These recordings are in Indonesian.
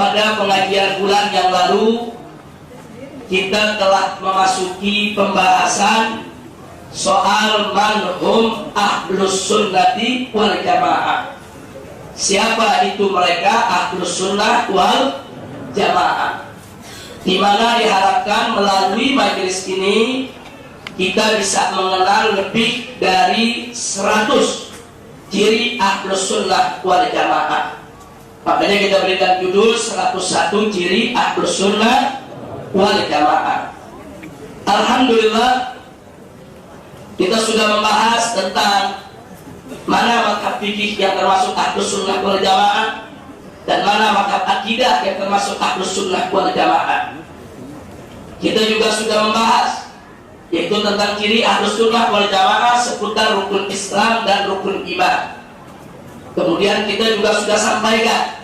pada pengajian bulan yang lalu kita telah memasuki pembahasan soal manhum ahlus sunnati wal jamaah. Siapa itu mereka ahlus sunnah wal jamaah, di mana diharapkan melalui majelis ini kita bisa mengenal lebih dari 100 ciri ahlus sunnah wal jamaah. Makanya kita berikan judul 101 ciri ahlus sunnah wal jamaah. Alhamdulillah, kita sudah membahas tentang mana mazhab fikih yang termasuk ahlus sunnah wal jamaah dan mana mazhab akidah yang termasuk ahlus sunnah wal jamaah. Kita juga sudah membahas yaitu tentang ciri ahlus sunnah wal jamaah seputar rukun Islam dan rukun iman. Kemudian kita juga sudah sampaikan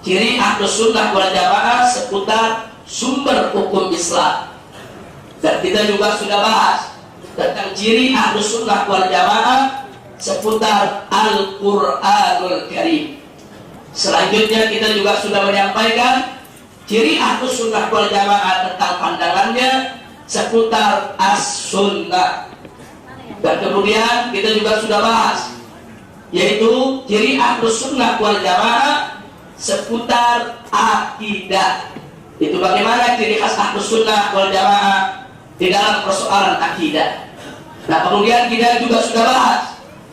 ciri ahlus sunnah wal jamaah seputar sumber hukum Islam. Dan kita juga sudah bahas tentang ciri ahlus sunnah wal jamaah seputar Al-Quranul Karim. Selanjutnya kita juga sudah menyampaikan ciri ahlus sunnah wal jamaah tentang pandangannya seputar as-sunnah. Dan kemudian kita juga sudah bahas yaitu ciri ahlus sunnah wal jamaah seputar akidah. Itu bagaimana ciri khas ahlus sunnah wal jamaah di dalam persoalan akidah. Nah, kemudian kita juga sudah bahas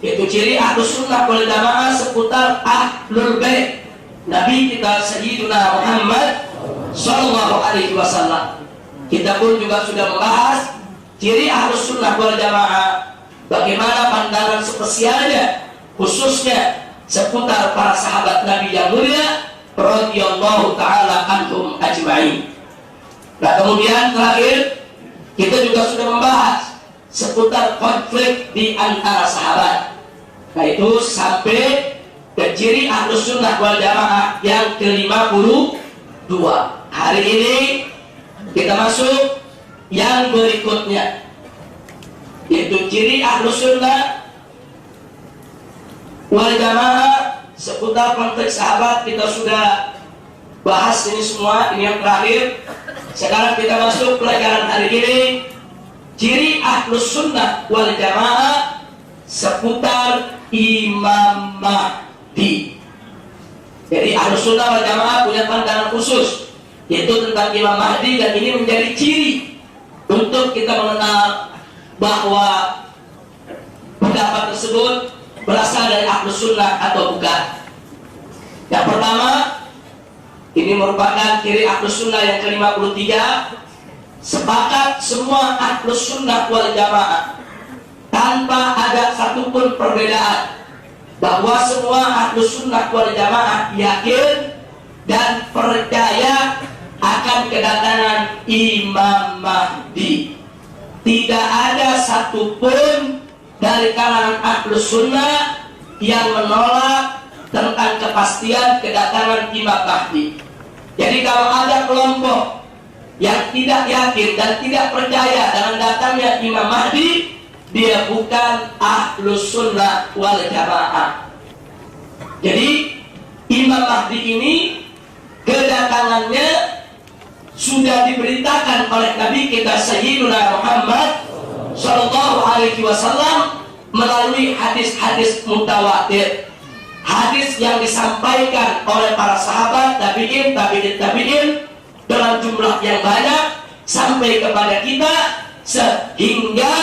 yaitu ciri ahlus sunnah wal jamaah seputar ahlul bait Nabi kita Sayyiduna Muhammad sallallahu alaihi wasallam. Kita pun juga sudah membahas ciri ahlus sunnah wal jamaah, bagaimana pandangan spesialnya khususnya seputar para sahabat Nabi yang mulia radhiyallahu taala anhum ajma'in. Nah, kemudian terakhir kita juga sudah membahas seputar konflik di antara sahabat. Nah, itu sampai ke ciri ahlus sunnah wal jamaah yang ke-52. Hari ini kita masuk yang berikutnya, yaitu ciri ahlus sunnah wal jamaah seputar konteks sahabat. Kita sudah bahas ini semua, ini yang terakhir. Sekarang kita masuk pelajaran hari ini, ciri ahlus sunnah wal jamaah seputar Imam Mahdi. Jadi ahlus sunnah wal jamaah punya pandangan khusus yaitu tentang Imam Mahdi, dan ini menjadi ciri untuk kita mengenal bahwa pendapat tersebut berasal dari ahlus sunnah atau bukan. Yang pertama, ini merupakan ciri ahlus sunnah yang ke-53, sepakat semua ahlus sunnah wal jamaah tanpa ada satupun perbedaan bahwa semua ahlus sunnah wal jamaah yakin dan percaya akan kedatangan Imam Mahdi. Tidak ada satupun dari kalangan ahlus sunnah yang menolak tentang kepastian kedatangan Imam Mahdi. Jadi kalau ada kelompok yang tidak yakin dan tidak percaya dengan datangnya Imam Mahdi, dia bukan ahlus sunnah wal jamaah. Jadi Imam Mahdi ini kedatangannya sudah diberitakan oleh Nabi kita Sayyiduna Muhammad sallallahu alaihi wasallam melalui hadis-hadis mutawatir, hadis yang disampaikan oleh para sahabat, tabi'in, tabi'in dalam jumlah yang banyak sampai kepada kita, sehingga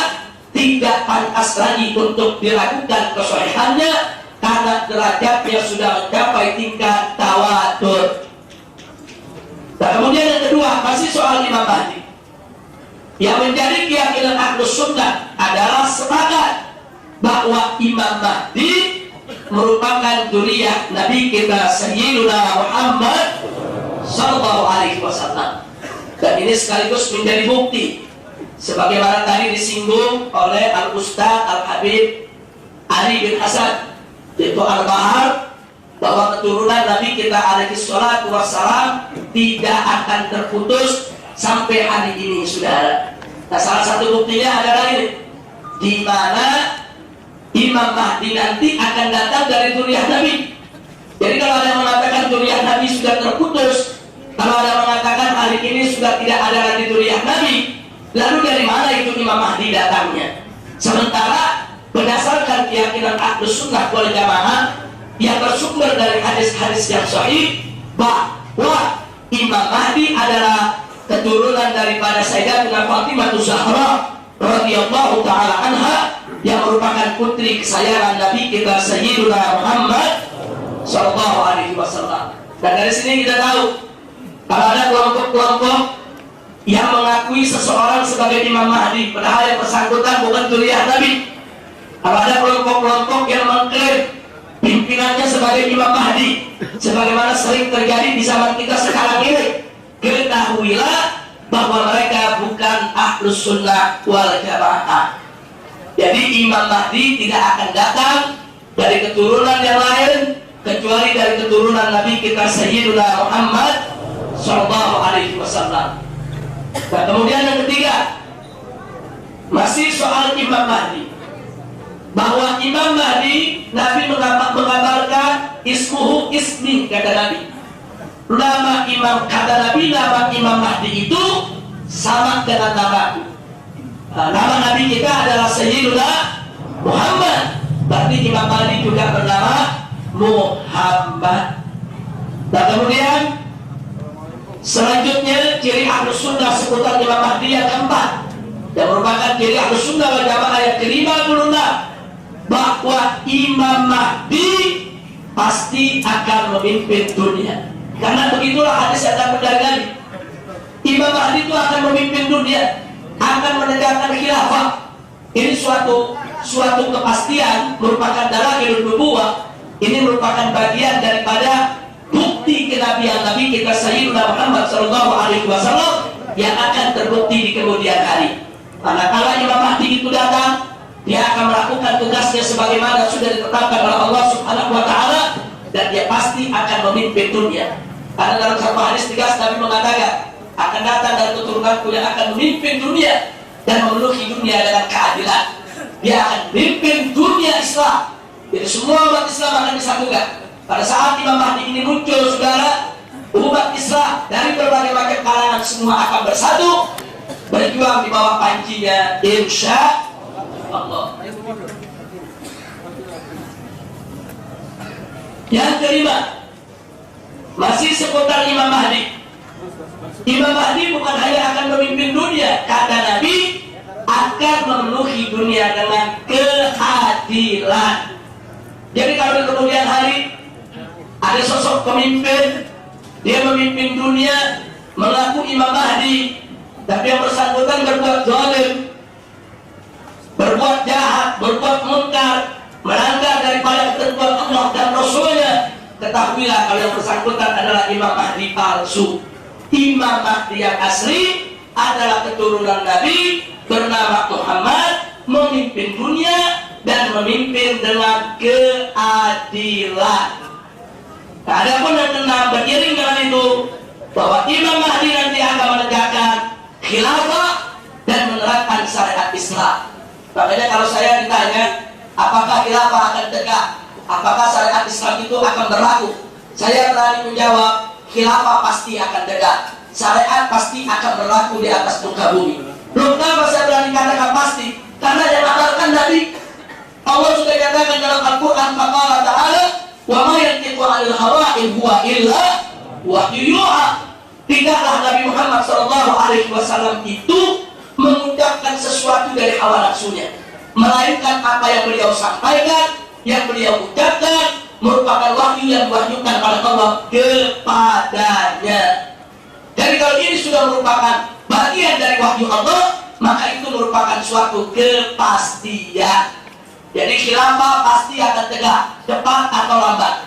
tidak pantas lagi untuk diragukan kesahihannya karena derajatnya sudah mencapai tingkat tawatur. Nah, kemudian yang kedua, masih soal Imam Mahdi. Yang menjadi keyakinan ahlus sunnah adalah sepakat bahwa Imam Mahdi merupakan dzurriyyah Nabi kita Sayyiduna Muhammad sallallahu alaihi wasallam. Dan ini sekaligus menjadi bukti sebagaimana tadi disinggung oleh Al-Ustaz Al-Habib Ali bin Hasan, yaitu Al-Bahar, bahwa keturunan Nabi kita alaihi salatu wassalam tidak akan terputus sampai hari ini, saudara. Nah, salah satu buktinya adalah ini, di mana Imam Mahdi nanti akan datang dari dzurriyyah Nabi. Jadi kalau ada yang mengatakan dzurriyyah Nabi sudah terputus, Kalau ada mengatakan hari ini sudah tidak ada lagi zuriat Nabi, lalu dari mana itu Imam Mahdi datangnya? Sementara berdasarkan keyakinan Ahlus Sunnah wal Jamaah yang bersumber dari hadis-hadis yang sahih bahwa Imam Mahdi adalah keturunan daripada Sayyidatina Fatimah Zahra radhiyallahu taala anha yang merupakan putri kesayangan Nabi kita Sayyiduna Muhammad sallallahu alaihi wasallam. Dan dari sini kita tahu kalau ada kelompok-kelompok yang mengakui seseorang sebagai Imam Mahdi padahal yang bersangkutan bukan zuriyah Nabi. Kalau ada kelompok-kelompok yang mengklaim pimpinannya sebagai Imam Mahdi, sebagaimana sering terjadi di zaman kita sekarang ini, ketahuilah bahwa mereka bukan Ahlus Sunnah wal Jamaah. Jadi Imam Mahdi tidak akan datang dari keturunan yang lain kecuali dari keturunan Nabi kita Sayyiduna Muhammad sallallahu alaihi wasallam. Nah, kemudian yang ketiga, masih soal Imam Mahdi. Bahwa Imam Mahdi, Nabi mengabarkan ismuhu ismi, kata Nabi. Nama Imam, kata Nabi, nama Imam Mahdi itu sama dengan namaku. Nama Nabi kita adalah Sayyiduna Muhammad. Berarti Imam Mahdi juga bernama Muhammad. Dan kemudian selanjutnya ciri Ahlus Sunnah seputar Imam Mahdi yang keempat, yang merupakan ciri Ahlus Sunnah wal Jamaah yang ke-56, bahwa Imam Mahdi pasti akan memimpin dunia. Karena begitulah hadis yang akan berkali-kali. Imam Mahdi itu akan memimpin dunia, akan menegakkan khilafah. Ini suatu kepastian, merupakan dalailun nubuwah. Ini merupakan bagian daripada bukti kenabian Nabi kita Sayyidina Muhammad sallallahu alaihi wasallam yang akan terbukti di kemudian hari. Manakala Imam Mahdi itu datang, dia akan melakukan tugasnya sebagaimana sudah ditetapkan oleh Allah Subhanahu wa taala, dan dia pasti akan memimpin dunia. Karena dalam satu hadis tegas Nabi mengatakan, akan datang dari keturunanku yang akan memimpin dunia dan memenuhi dunia dengan keadilan. Dia akan memimpin dunia Islam. Jadi semua umat Islam akan disatukan. Pada saat Imam Mahdi ini muncul, saudara, umat Islam dari berbagai macam kalangan semua akan bersatu, berjuang di bawah pancinya, insya Allah. Yang kelima, masih seputar Imam Mahdi. Imam Mahdi bukan hanya akan memimpin dunia, kata Nabi, akan memenuhi dunia dengan keadilan. Jadi kalau di kemudian hari ada sosok pemimpin, dia memimpin dunia, mengaku Imam Mahdi, tapi yang bersangkutan berbuat zalim, berbuat jahat, berbuat munkar, melanggar daripada ketentuan Allah dan Rasulnya, ketahuilah kalau yang bersangkutan adalah Imam Mahdi palsu. Imam Mahdi yang asli adalah keturunan Nabi, bernama Muhammad, memimpin dunia dan memimpin dengan keadilan. Adapun yang keenam, beriring dengan itu, bahwa Imam Mahdi nanti akan menegakkan khilafah dan menerapkan syariat Islam. Makanya kalau saya ditanya, apakah khilafah akan tegak, apakah syariat Islam itu akan berlaku, saya berani menjawab, khilafah pasti akan tegak, syariat pasti akan berlaku di atas muka bumi. Belum kenapa saya berani katakan pasti? Karena yang mengabarkan Nabi, Allah sudah katakan dalam Al-Quran, faqala ta'ala, wa ma yantiqu 'anil hawa in huwa illa wahyu yuha. Tidaklah Nabi Muhammad sallallahu alaihi wasallam itu mengucapkan sesuatu dari hawa nafsunya, melainkan apa yang beliau sampaikan, yang beliau ucapkan merupakan wahyu yang diwahyukan oleh Allah kepadanya. Jadi kalau ini sudah merupakan bagian dari wahyu Allah, maka itu merupakan suatu kepastian. Jadi khilafah pasti akan tegak, cepat atau lambat.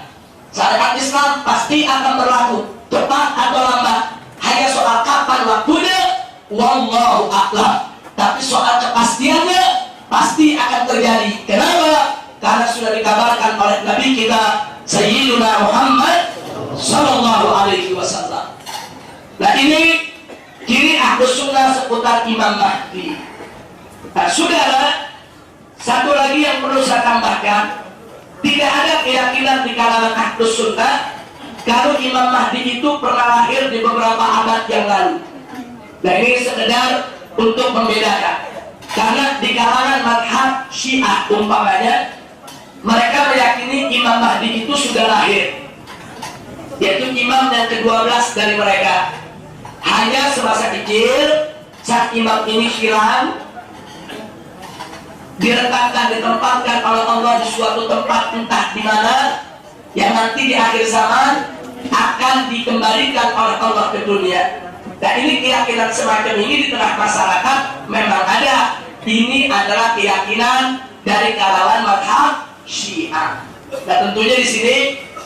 Syariat Islam pasti akan berlaku, cepat atau lambat. Hanya soal kapan waktunya, wallahu a'lam. Tapi soal kepastiannya pasti akan terjadi. Kenapa? Karena sudah dikabarkan oleh Nabi kita Sayyiduna Muhammad sallallahu alaihi wasallam. Nah, ini ciri Ahlus Sunnah seputar Imam Mahdi. Nah, saudara, satu lagi yang perlu saya tambahkan, tidak ada keyakinan di kalangan Ahlus Sunnah kalau Imam Mahdi itu pernah lahir di beberapa abad yang lalu. Nah ini sekedar untuk membedakan. Karena di kalangan mazhab Syiah umpamanya, mereka meyakini Imam Mahdi itu sudah lahir, yaitu imam yang ke-12 dari mereka. Hanya semasa kecil, saat imam ini hilang, diletakkan, ditempatkan oleh Allah di suatu tempat entah di mana, yang nanti di akhir zaman akan dikembalikan oleh Allah ke dunia. Dan ini keyakinan semacam ini di tengah masyarakat memang ada. Ini adalah keyakinan dari kalangan mazhab Syiah. Nah tentunya di sini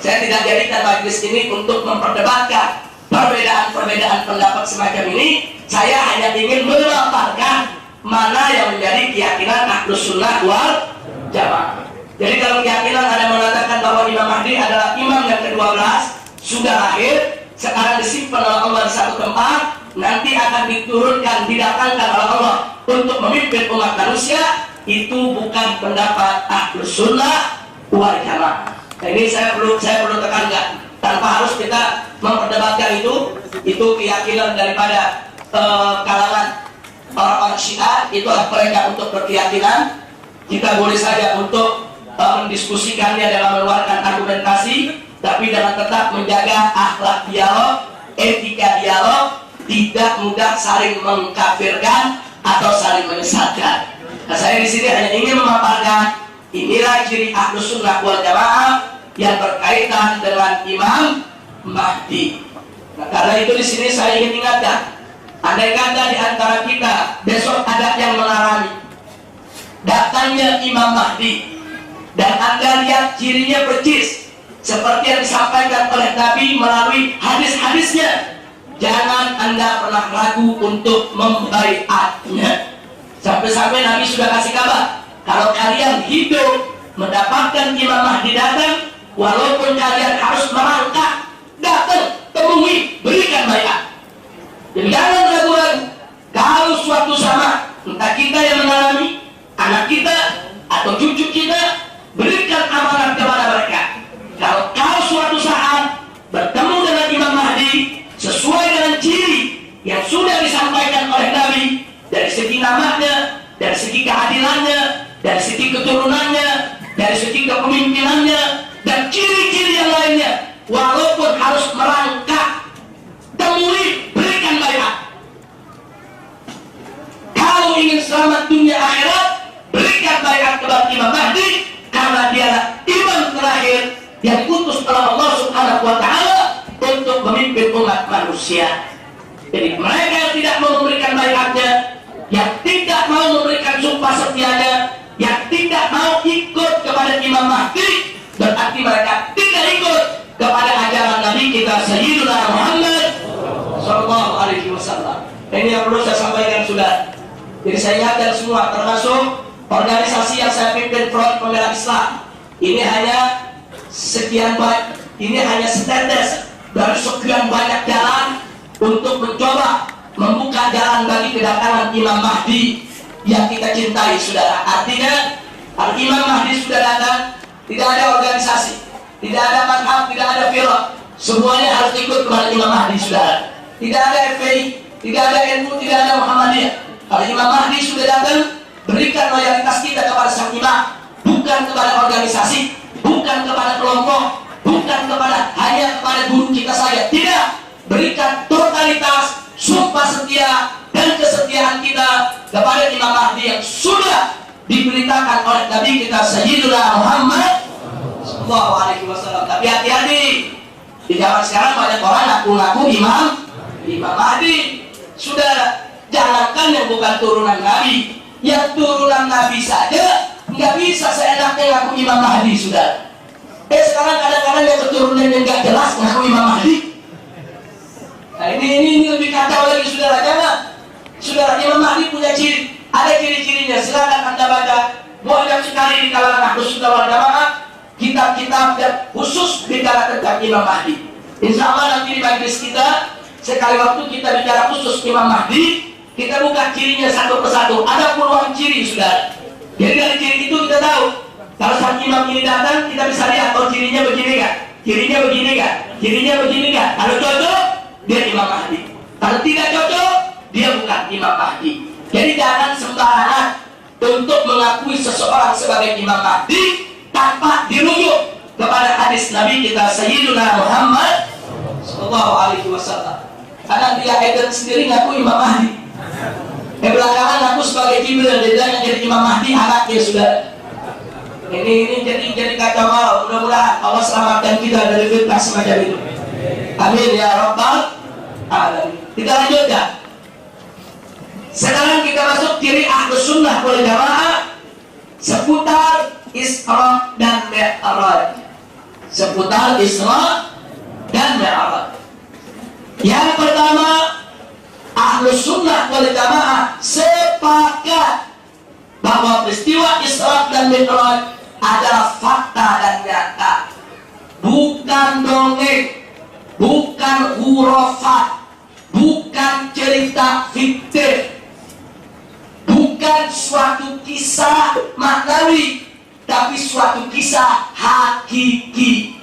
saya tidak jadikan majelis ini untuk memperdebatkan perbedaan-perbedaan pendapat semacam ini. Saya hanya ingin memaparkan mana yang menjadi keyakinan Ahlus Sunnah wal Jamaah. Jadi kalau keyakinan ada mengatakan bahwa Imam Mahdi adalah imam yang ke-12, sudah lahir, sekarang disimpan oleh Allah di satu tempat, nanti akan diturunkan, didatangkan oleh Allah untuk memimpin umat manusia, itu bukan pendapat Ahlus Sunnah wal Jamaah. Nah, ini saya perlu tekankan, tanpa harus kita memperdebatkan itu keyakinan daripada kalangan orang-orang Syiah, itu hak mereka untuk berkeyakinan. Kita boleh saja untuk mendiskusikannya dalam mengeluarkan argumentasi, tapi dengan tetap menjaga akhlak dialog, etika dialog, tidak mudah saling mengkafirkan atau saling menyesatkan. Nah, saya di sini hanya ingin memaparkan inilah ciri Ahlus Sunnah wal Jamaah yang berkaitan dengan Imam Mahdi. Nah, karena itu di sini saya ingin ingatkan, andai kata di antara kita besok ada yang mengalami datangnya Imam Mahdi dan Anda lihat cirinya percis seperti yang disampaikan oleh Nabi melalui hadis-hadisnya, jangan Anda pernah ragu untuk membaiatnya. Sampai-sampai Nabi sudah kasih kabar, kalau kalian hidup mendapatkan Imam Mahdi datang, walaupun kalian harus merangkak, datang, temui, berikan baiat. Jadi jangan ragu-ragu. Kalau suatu sama, entah kita yang mengalami, anak kita atau cucu kita, berikan amanat kepada mereka. Kalau suatu saat bertemu dengan Imam Mahdi sesuai dengan ciri yang sudah disampaikan oleh Nabi, dari segi namanya, dari segi keadilannya, dari segi keturunannya, dari segi kepemimpinannya, dan ciri-ciri yang lainnya, walaupun harus merangkak, temui, berikan baiat. Kalau ingin selamat dunia akhirat, berikan baiat kepada Imam Mahdi, karena dia imam terakhir yang diutus oleh Allah Subhanahu wa Ta'ala untuk memimpin umat manusia. Jadi mereka yang tidak mau memberikan baiatnya, yang tidak mau memberikan sumpah setianya, yang tidak mau ikut kepada Imam Mahdi, berarti mereka tidak ikut kepada ajaran Nabi kita Sayyidina Muhammad Sallallahu Alaihi Wasallam. Ini yang perlu saya sampaikan sudah. Jadi saya ingatkan semua, termasuk organisasi yang saya pimpin, Front Pembela Islam, ini hanya sekian banyak, ini hanya setetes dari sekian banyak jalan untuk mencoba membuka jalan bagi kedatangan Imam Mahdi yang kita cintai, saudara. Artinya, kalau Imam Mahdi sudah datang, tidak ada organisasi, tidak ada mazhab, tidak ada firqah, semuanya harus ikut kepada Imam Mahdi, saudara. Tidak ada FPI, tidak ada NU, tidak ada Muhammadiyah. Kalau Imam Mahdi sudah datang, berikan loyalitas kita kepada sang imam, bukan kepada organisasi, bukan kepada kelompok, bukan hanya kepada guru kita saja. Tidak, berikan totalitas, sumpah setia dan kesetiaan kita kepada Imam Mahdi yang sudah diberitakan oleh Nabi kita Sayyidina Muhammad Sallallahu Alaihi Wasallam. Tapi hati-hati, di zaman sekarang banyak orang ngaku-ngaku Imam Mahdi. Sudah, jangankan yang bukan turunan Nabi, yang turunan Nabi saja nggak bisa seenaknya ngaku Imam Mahdi, sudah. Sekarang kadang-kadang yang keturunannya nggak jelas ngaku Imam Mahdi. Nah ini lebih kacau lagi, saudara. Jangan, saudara. Imam Mahdi punya ciri, ada ciri-cirinya. Silakan Anda baca. Banyak sekali di kalangan Ahlus Sunnah wal Jamaah kitab-kitab yang khusus bicara tentang Imam Mahdi. Insya Allah nanti di majelis kita, sekali waktu kita bicara khusus Imam Mahdi, kita buka cirinya satu persatu. Ada puluhan ciri, saudara. Jadi dari ciri itu kita tahu, kalau sang imam ini datang, kita bisa lihat, oh cirinya begini kan. Kirinya begini nggak? Kirinya begini nggak? Kalau cocok, dia Imam Mahdi. Kalau tidak cocok, dia bukan Imam Mahdi. Jadi jangan sembarangan untuk mengakui seseorang sebagai Imam Mahdi tanpa dirujuk kepada hadis Nabi kita Sayyiduna Muhammad Sallallahu Alaihi Wasallam. Karena dia Eden sendiri ngaku Imam Mahdi. Belakangan aku sebagai Jibril, dia bilang yang jadi Imam Mahdi anaknya sudah. Ini jadi kacau balau. Mudah-mudahan Allah selamatkan kita dari fitnah semacam itu. Amin ya Rabbal Alamin. Kita lanjutkan. Sekarang kita masuk ciri Ahlus Sunnah wal Jamaah seputar Isra dan Mi'raj. Seputar Isra dan Mi'raj. Yang pertama, Ahlus Sunnah wal Jamaah sepakat bahwa peristiwa Isra dan Mi'raj adalah fakta dan nyata, bukan dongeng, bukan hurafat, bukan cerita fiktif, bukan suatu kisah maknawi, tapi suatu kisah hakiki.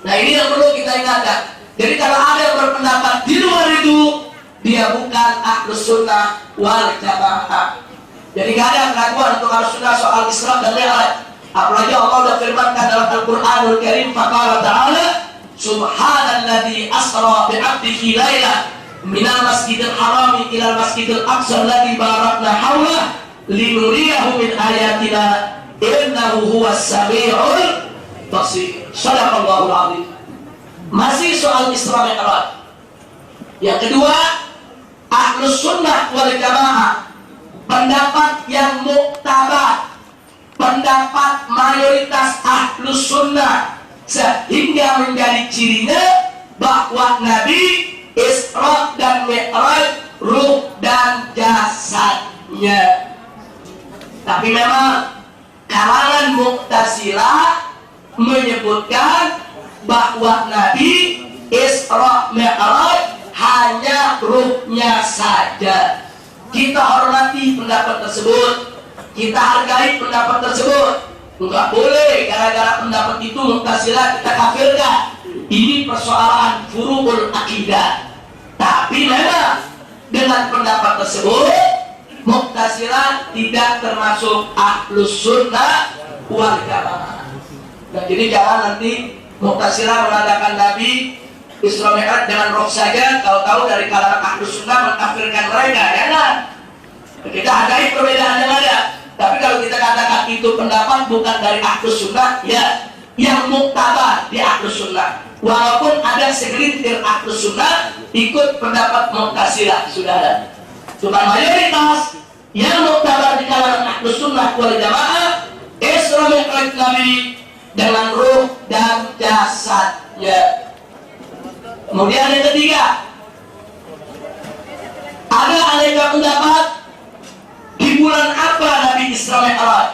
Nah, ini yang perlu kita ingatkan. Jadi kalau ada yang berpendapat di luar itu, dia bukan Ahlus Sunnah wal Jamaah. Jadi gak ada keraguan untuk Ahlus Sunnah soal Isra dan Mi'raj. Apalagi Allah sudah firmankan dalam Al-Qur'anul Karim, faqala ta'ala subhanalladzi asra bi'abdihi lailan minal masjidil harami ilal masjidil aqsa alladzi barakna haulah linuriyahu min ayatina innahu huwas sami'ul basir. Shadaqallahul azim. Masih soal Isra Mi'raj. Yang kedua, Ahlus Sunnah wal Jamaah pendapat yang muktabar, pendapat mayoritas Ahlus Sunnah, sehingga menjadi cirinya bahwa Nabi Isra dan Mi'raj ruh dan jasadnya. Tapi memang kalangan Mu'tazilah menyebutkan bahwa Nabi Isra Mi'raj hanya ruhnya saja. Kita hormati pendapat tersebut, kita hargai pendapat tersebut. Enggak boleh gara-gara pendapat itu Mu'tazilah kita kafirkan. Ini persoalan furu'ul akidah. Tapi memang dengan pendapat tersebut Mu'tazilah tidak termasuk Ahlus Sunnah wal Jamaah. Nah, jadi jangan nanti Mu'tazilah mengatakan Nabi Isra Mi'raj dengan roh saja, tahu-tahu dari kalangan Ahlus Sunnah mengkafirkan mereka. Jangan. Kita hargai perbedaan yang ada. Tapi kalau kita katakan itu pendapat bukan dari Ahlus Sunnah, ya yang muktabar di Ahlus Sunnah. Walaupun ada segelintir Ahlus Sunnah ikut pendapat Mu'tazilah, sudah ada. Cuma mayoritas yang muktabar di kalangan Ahlus Sunnah wal Jamaah Isra Mi'raj Nabi dengan ruh dan jasadnya. Kemudian yang ketiga, ada aneka pendapat di bulan apa Nabi Isra Mi'raj.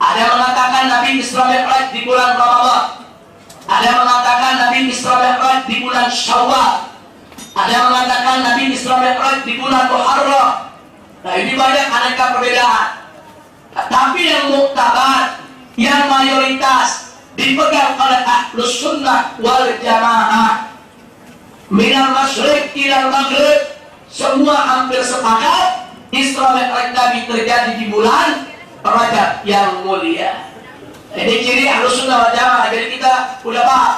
Ada yang mengatakan Nabi Isra Mi'raj di bulan Ramadan. Ada yang mengatakan Nabi Isra Mi'raj di bulan Syawal. Ada yang mengatakan Nabi Isra Mi'raj di bulan Muharram. Nah, ini banyak aneka perbedaan. Tapi yang muktabar, yang mayoritas dipegang oleh Ahlus Sunnah wal Jamaah, minal masyriq ilal maghrib, semua hampir sepakat Isra Mi'raj Nabi terjadi di bulan Rajab yang mulia. Ini ciri Ahlus Sunnah wal Jamaah. Jadi kita sudah paham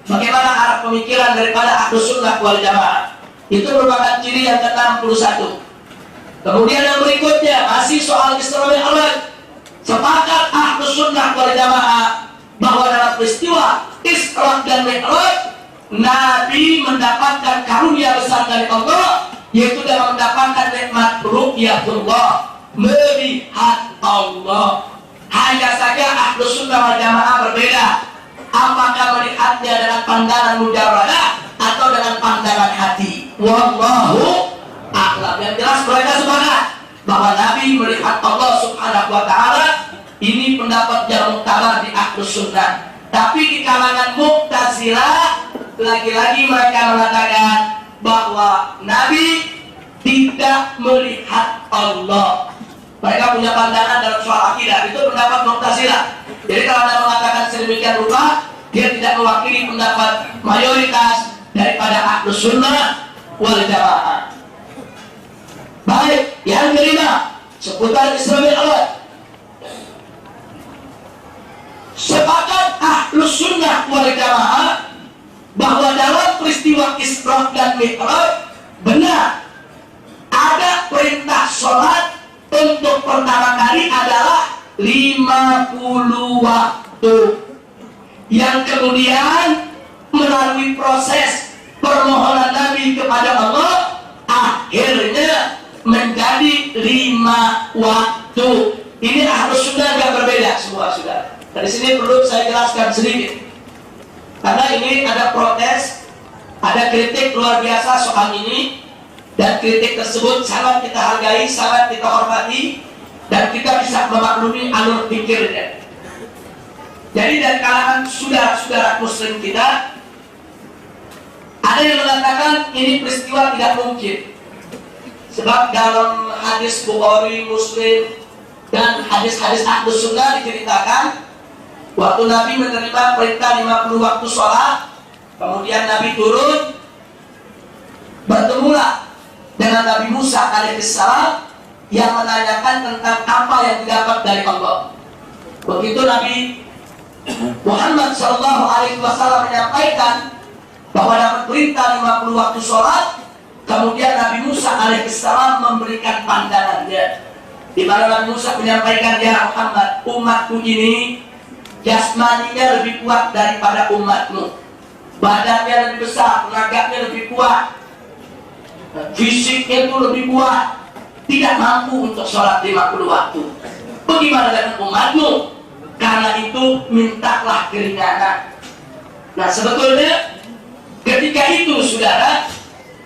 bagaimana arah pemikiran daripada Ahlus Sunnah wal Jamaah. Itu merupakan ciri yang ke-61. Kemudian yang berikutnya masih soal Isra Mi'raj. Sepakat Ahlus Sunnah wal Jamaah bahwa dalam peristiwa Isra dan Mi'raj Nabi mendapatkan karunia besar dari Allah, yaitu dalam mendapatkan nikmat ru'yatullah, melihat Allah. Hanya saja Ahlus Sunnah wal Jamaah berbeda. Apakah melihatnya dengan pandangan mujarradah atau dengan pandangan hati? Wallahu a'lam. Yang jelas mereka sepakat bahwa Nabi melihat Allah Subhanahu wa ta'ala. Ini pendapat yang muktabar di Ahlus Sunnah. Tapi di kalangan Mu'tazilah, lagi-lagi mereka mengatakan bahwa Nabi tidak melihat Allah. Mereka punya pandangan dalam soal akidah. Itu pendapat Mu'tazilah. Jadi kalau Anda mengatakan sedemikian rupa, dia tidak mewakili pendapat mayoritas daripada Ahlus Sunnah wal Jamaah. Baik, yang kelima seputar Isra Mi'raj. Sepakat Ahlus Sunnah wal Jamaah bahwa dalam peristiwa Isra dan Mi'raj benar ada perintah sholat untuk pertama kali adalah 50 waktu, yang kemudian melalui proses permohonan Nabi kepada Allah akhirnya menjadi 5 waktu. Ini Ahlus Sunnah yang berbeda semua, sudah. Dari sini perlu saya jelaskan sedikit, karena ini ada protes, ada kritik luar biasa soal ini, dan kritik tersebut sangat kita hargai, sangat kita hormati, dan kita bisa memaklumi alur pikirnya. Jadi dari kalangan saudara-saudara Muslim kita, ada yang mengatakan ini peristiwa tidak mungkin, sebab dalam hadis Bukhari, Muslim, dan hadis-hadis Ahlus Sunnah diceritakan waktu Nabi menerima perintah 50 waktu sholat, kemudian Nabi turun, bertemulah dengan Nabi Musa alaihissalam yang menanyakan tentang apa yang didapat dari Allah. Begitu Nabi Muhammad SAW menyampaikan bahwa dapat perintah 50 waktu sholat, kemudian Nabi Musa alaihissalam memberikan pandangannya, di mana Nabi Musa menyampaikan, ya Muhammad, umatku ini jasmaninya lebih kuat daripada umatmu, badannya lebih besar, tenaganya lebih kuat, fisiknya itu lebih kuat, tidak mampu untuk sholat 50 waktu. Bagaimana dengan umatmu? Karena itu mintalah keringanan. Nah, sebetulnya ketika itu, saudara,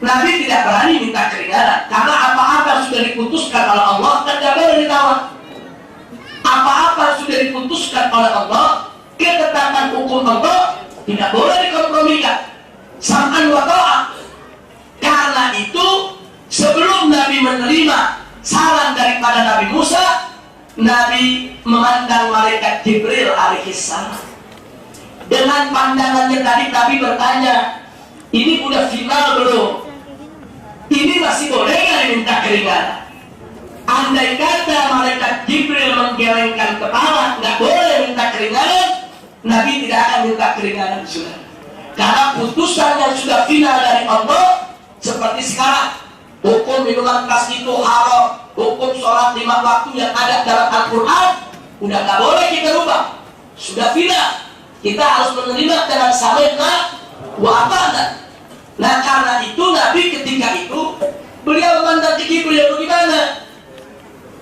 Nabi tidak berani minta keringanan, karena apa-apa sudah diputuskan oleh Allah dan tidak boleh ditawar. Apa-apa sudah diputuskan oleh Allah, ketetapan hukum Allah tidak boleh dikompromikan. Sam'an wa ta'ah. Karena itu sebelum Nabi menerima saran daripada Nabi Musa, Nabi memandang malaikat Jibril alaihissalam. Dengan pandangannya tadi Nabi bertanya, ini udah final belum? Ini masih boleh nggak diminta keringanan? Andai kata malaikat Jibril menggelengkan kepala, nggak boleh minta keringanan, Nabi tidak akan minta keringanan, sudah. Karena putusan yang sudah final dari Allah, seperti sekarang, hukum minuman keras itu haram, hukum sholat 5 waktu yang ada dalam Al-Quran, udah nggak boleh kita rubah, sudah final. Kita harus menerima dengan sami'na wa ata'na. Nah, karena itu Nabi ketika itu beliau memandang ke Jibril, bagaimana?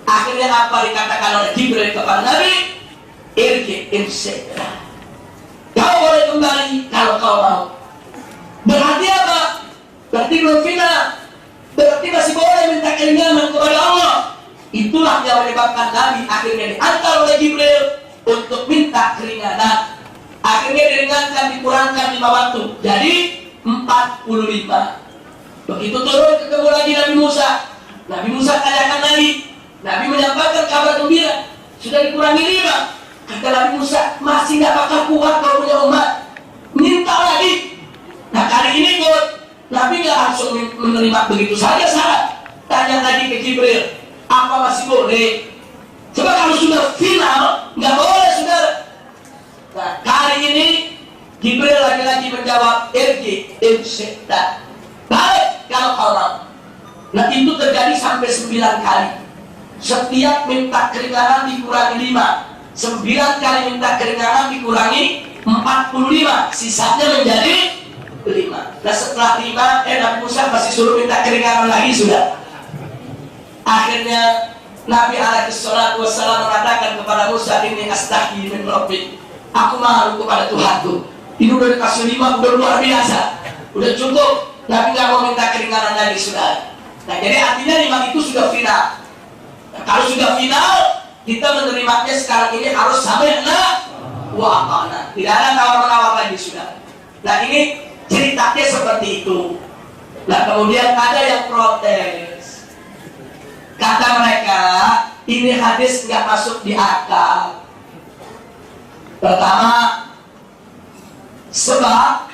Akhirnya apa dikatakan oleh Jibril kepada Nabi? Irji insya, kau boleh kembali kalau kau mau. Berarti apa? Berarti belum final, berarti masih boleh minta keringanan kepada Allah. Itulah yang menyebabkan Nabi akhirnya diantar oleh Jibril untuk minta keringanan. Akhirnya diringankan, dikurangkan 5 waktu, jadi 45. Begitu turun ketemu lagi Nabi Musa. Nabi Musa tanyakan lagi, Nabi menyampaikan kabar gembira, sudah dikurangi 5. Kata Nabi Musa, masih tidak bakal kuat kalau punya umat, minta lagi. Nah, kali ini Nabi nggak langsung menerima begitu saja syarat. Tanya lagi ke Jibril, apa masih boleh? Coba kalau sudah final, nggak boleh, saudara. Nah, kali ini Jibril lagi-lagi menjawab, irji insya, baik kalau kau mau. Nah, itu terjadi sampai 9 kali. Setiap minta keringanan dikurangi 5. 9 kali minta keringanan dikurangi 45, sisanya menjadi 5. Nah, setelah 5, Nabi Musa masih suruh minta keringanan lagi, sudah. Akhirnya Nabi alaihissalatu wassalam mengatakan kepada Musa, ini astahyi min rabbik, aku malu kepada Tuhanku. Ini udah dikasih 5, udah luar biasa, udah cukup. Nabi nggak mau minta keringanan lagi, sudah. Nah, jadi artinya 5 itu sudah final. Nah, kalau sudah final, kita menerimanya sekarang ini harus sami'na wa ata'na. Tidak ada tawar-menawar lagi, sudah. Nah, ini ceritanya seperti itu. Nah, kemudian ada yang protes. Kata mereka, ini hadis nggak masuk di akal. Pertama, Sebab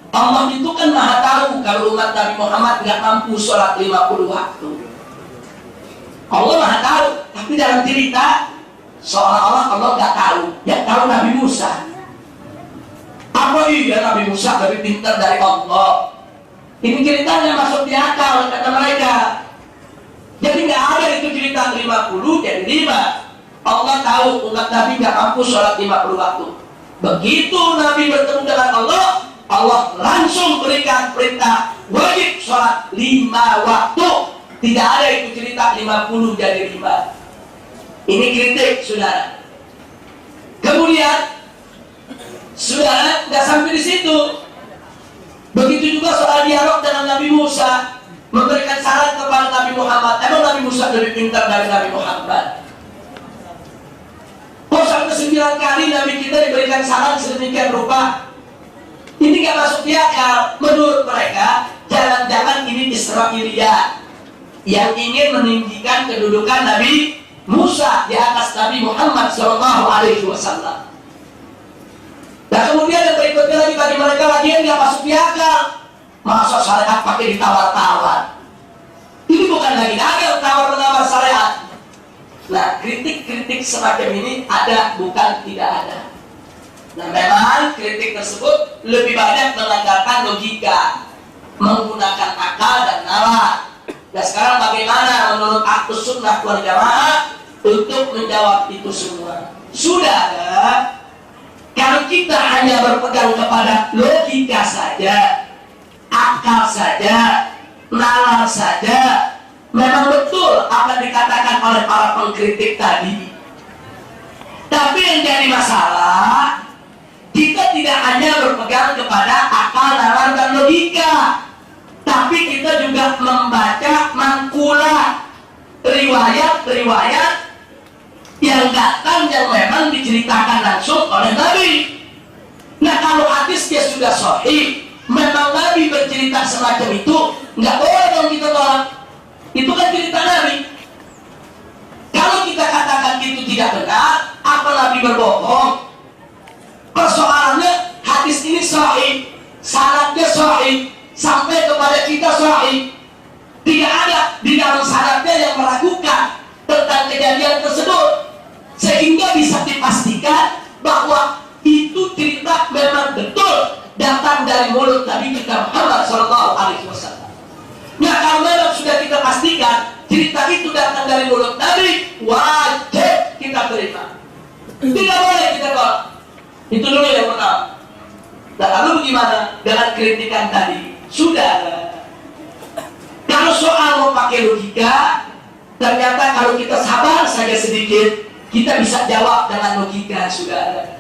Allah itu kan maha tahu kalau umat Nabi Muhammad nggak mampu sholat 50 waktu. Allah maha tahu, tapi dalam cerita seolah-olah Allah nggak tahu. Yang tahu Nabi Musa. Apa iya Nabi Musa lebih pintar dari Allah? Ini ceritanya masuk di akal kata mereka. Jadi nggak ada itu cerita 50 jadi 5. Allah tahu umat Nabi nggak mampu sholat 50 waktu. Begitu Nabi bertemu dengan Allah, Allah langsung berikan perintah wajib sholat 5 waktu. Tidak ada itu cerita 50 jadi 5. Ini kritik saudara. Kemudian saudara nggak sampai di situ. Begitu juga soal dialog dengan Nabi Musa, memberikan saran kepada Nabi Muhammad. Emang Nabi Musa lebih pintar dari Nabi Muhammad? Oh, sampai 9 kali Nabi kita diberikan saran sedemikian rupa. Ini gak masuk di akal. Menurut mereka, jangan-jangan ini Israiliyat yang ingin meninggikan kedudukan Nabi Musa di atas Nabi Muhammad SAW. Dan kemudian yang berikutnya lagi bagi mereka lagi yang gak masuk di akal. Masa syariat pakai ditawar-tawar? Ini bukan lagi dagang tawar-menawar syariat. Nah, kritik-kritik semacam ini ada, bukan tidak ada. Nah, memang kritik tersebut lebih banyak mengandalkan logika, menggunakan akal dan nalar. Nah, sekarang bagaimana menurut Ahlus Sunnah wal Jamaah untuk menjawab itu semua? Saudara, kalau kita hanya berpegang kepada logika saja, akal saja, nalar saja, memang betul apa dikatakan oleh para pengkritik tadi. Tapi yang jadi masalah, kita tidak hanya berpegang kepada akal, nalar, dan logika, tapi kita juga membaca mangkulah riwayat-riwayat yang datang yang memang diceritakan langsung oleh Nabi. Nah, kalau hadisnya sudah sahih, memang Nabi bercerita semacam itu, nggak boleh dong kita tolak. Itu kan cerita Nabi. Kalau kita katakan itu tidak benar, apa Nabi berbohong? Persoalannya hadis ini sahih, sanadnya sahih, sampai kepada kita sahih. Tidak ada di dalam sanadnya yang meragukan tentang kejadian tersebut, sehingga bisa dipastikan bahwa itu cerita memang betul datang dari mulut Nabi kita Muhammad SAW. Nah, kalau memang sudah kita pastikan cerita itu datang dari mulut Nabi, wajib kita terima. Tidak boleh kita tolak. Itu dulu yang pertama. Dan lalu bagaimana dengan kritikan tadi? Sudah. Kalau soal mau pakai logika, ternyata kalau kita sabar saja sedikit, kita bisa jawab dengan logika, saudara.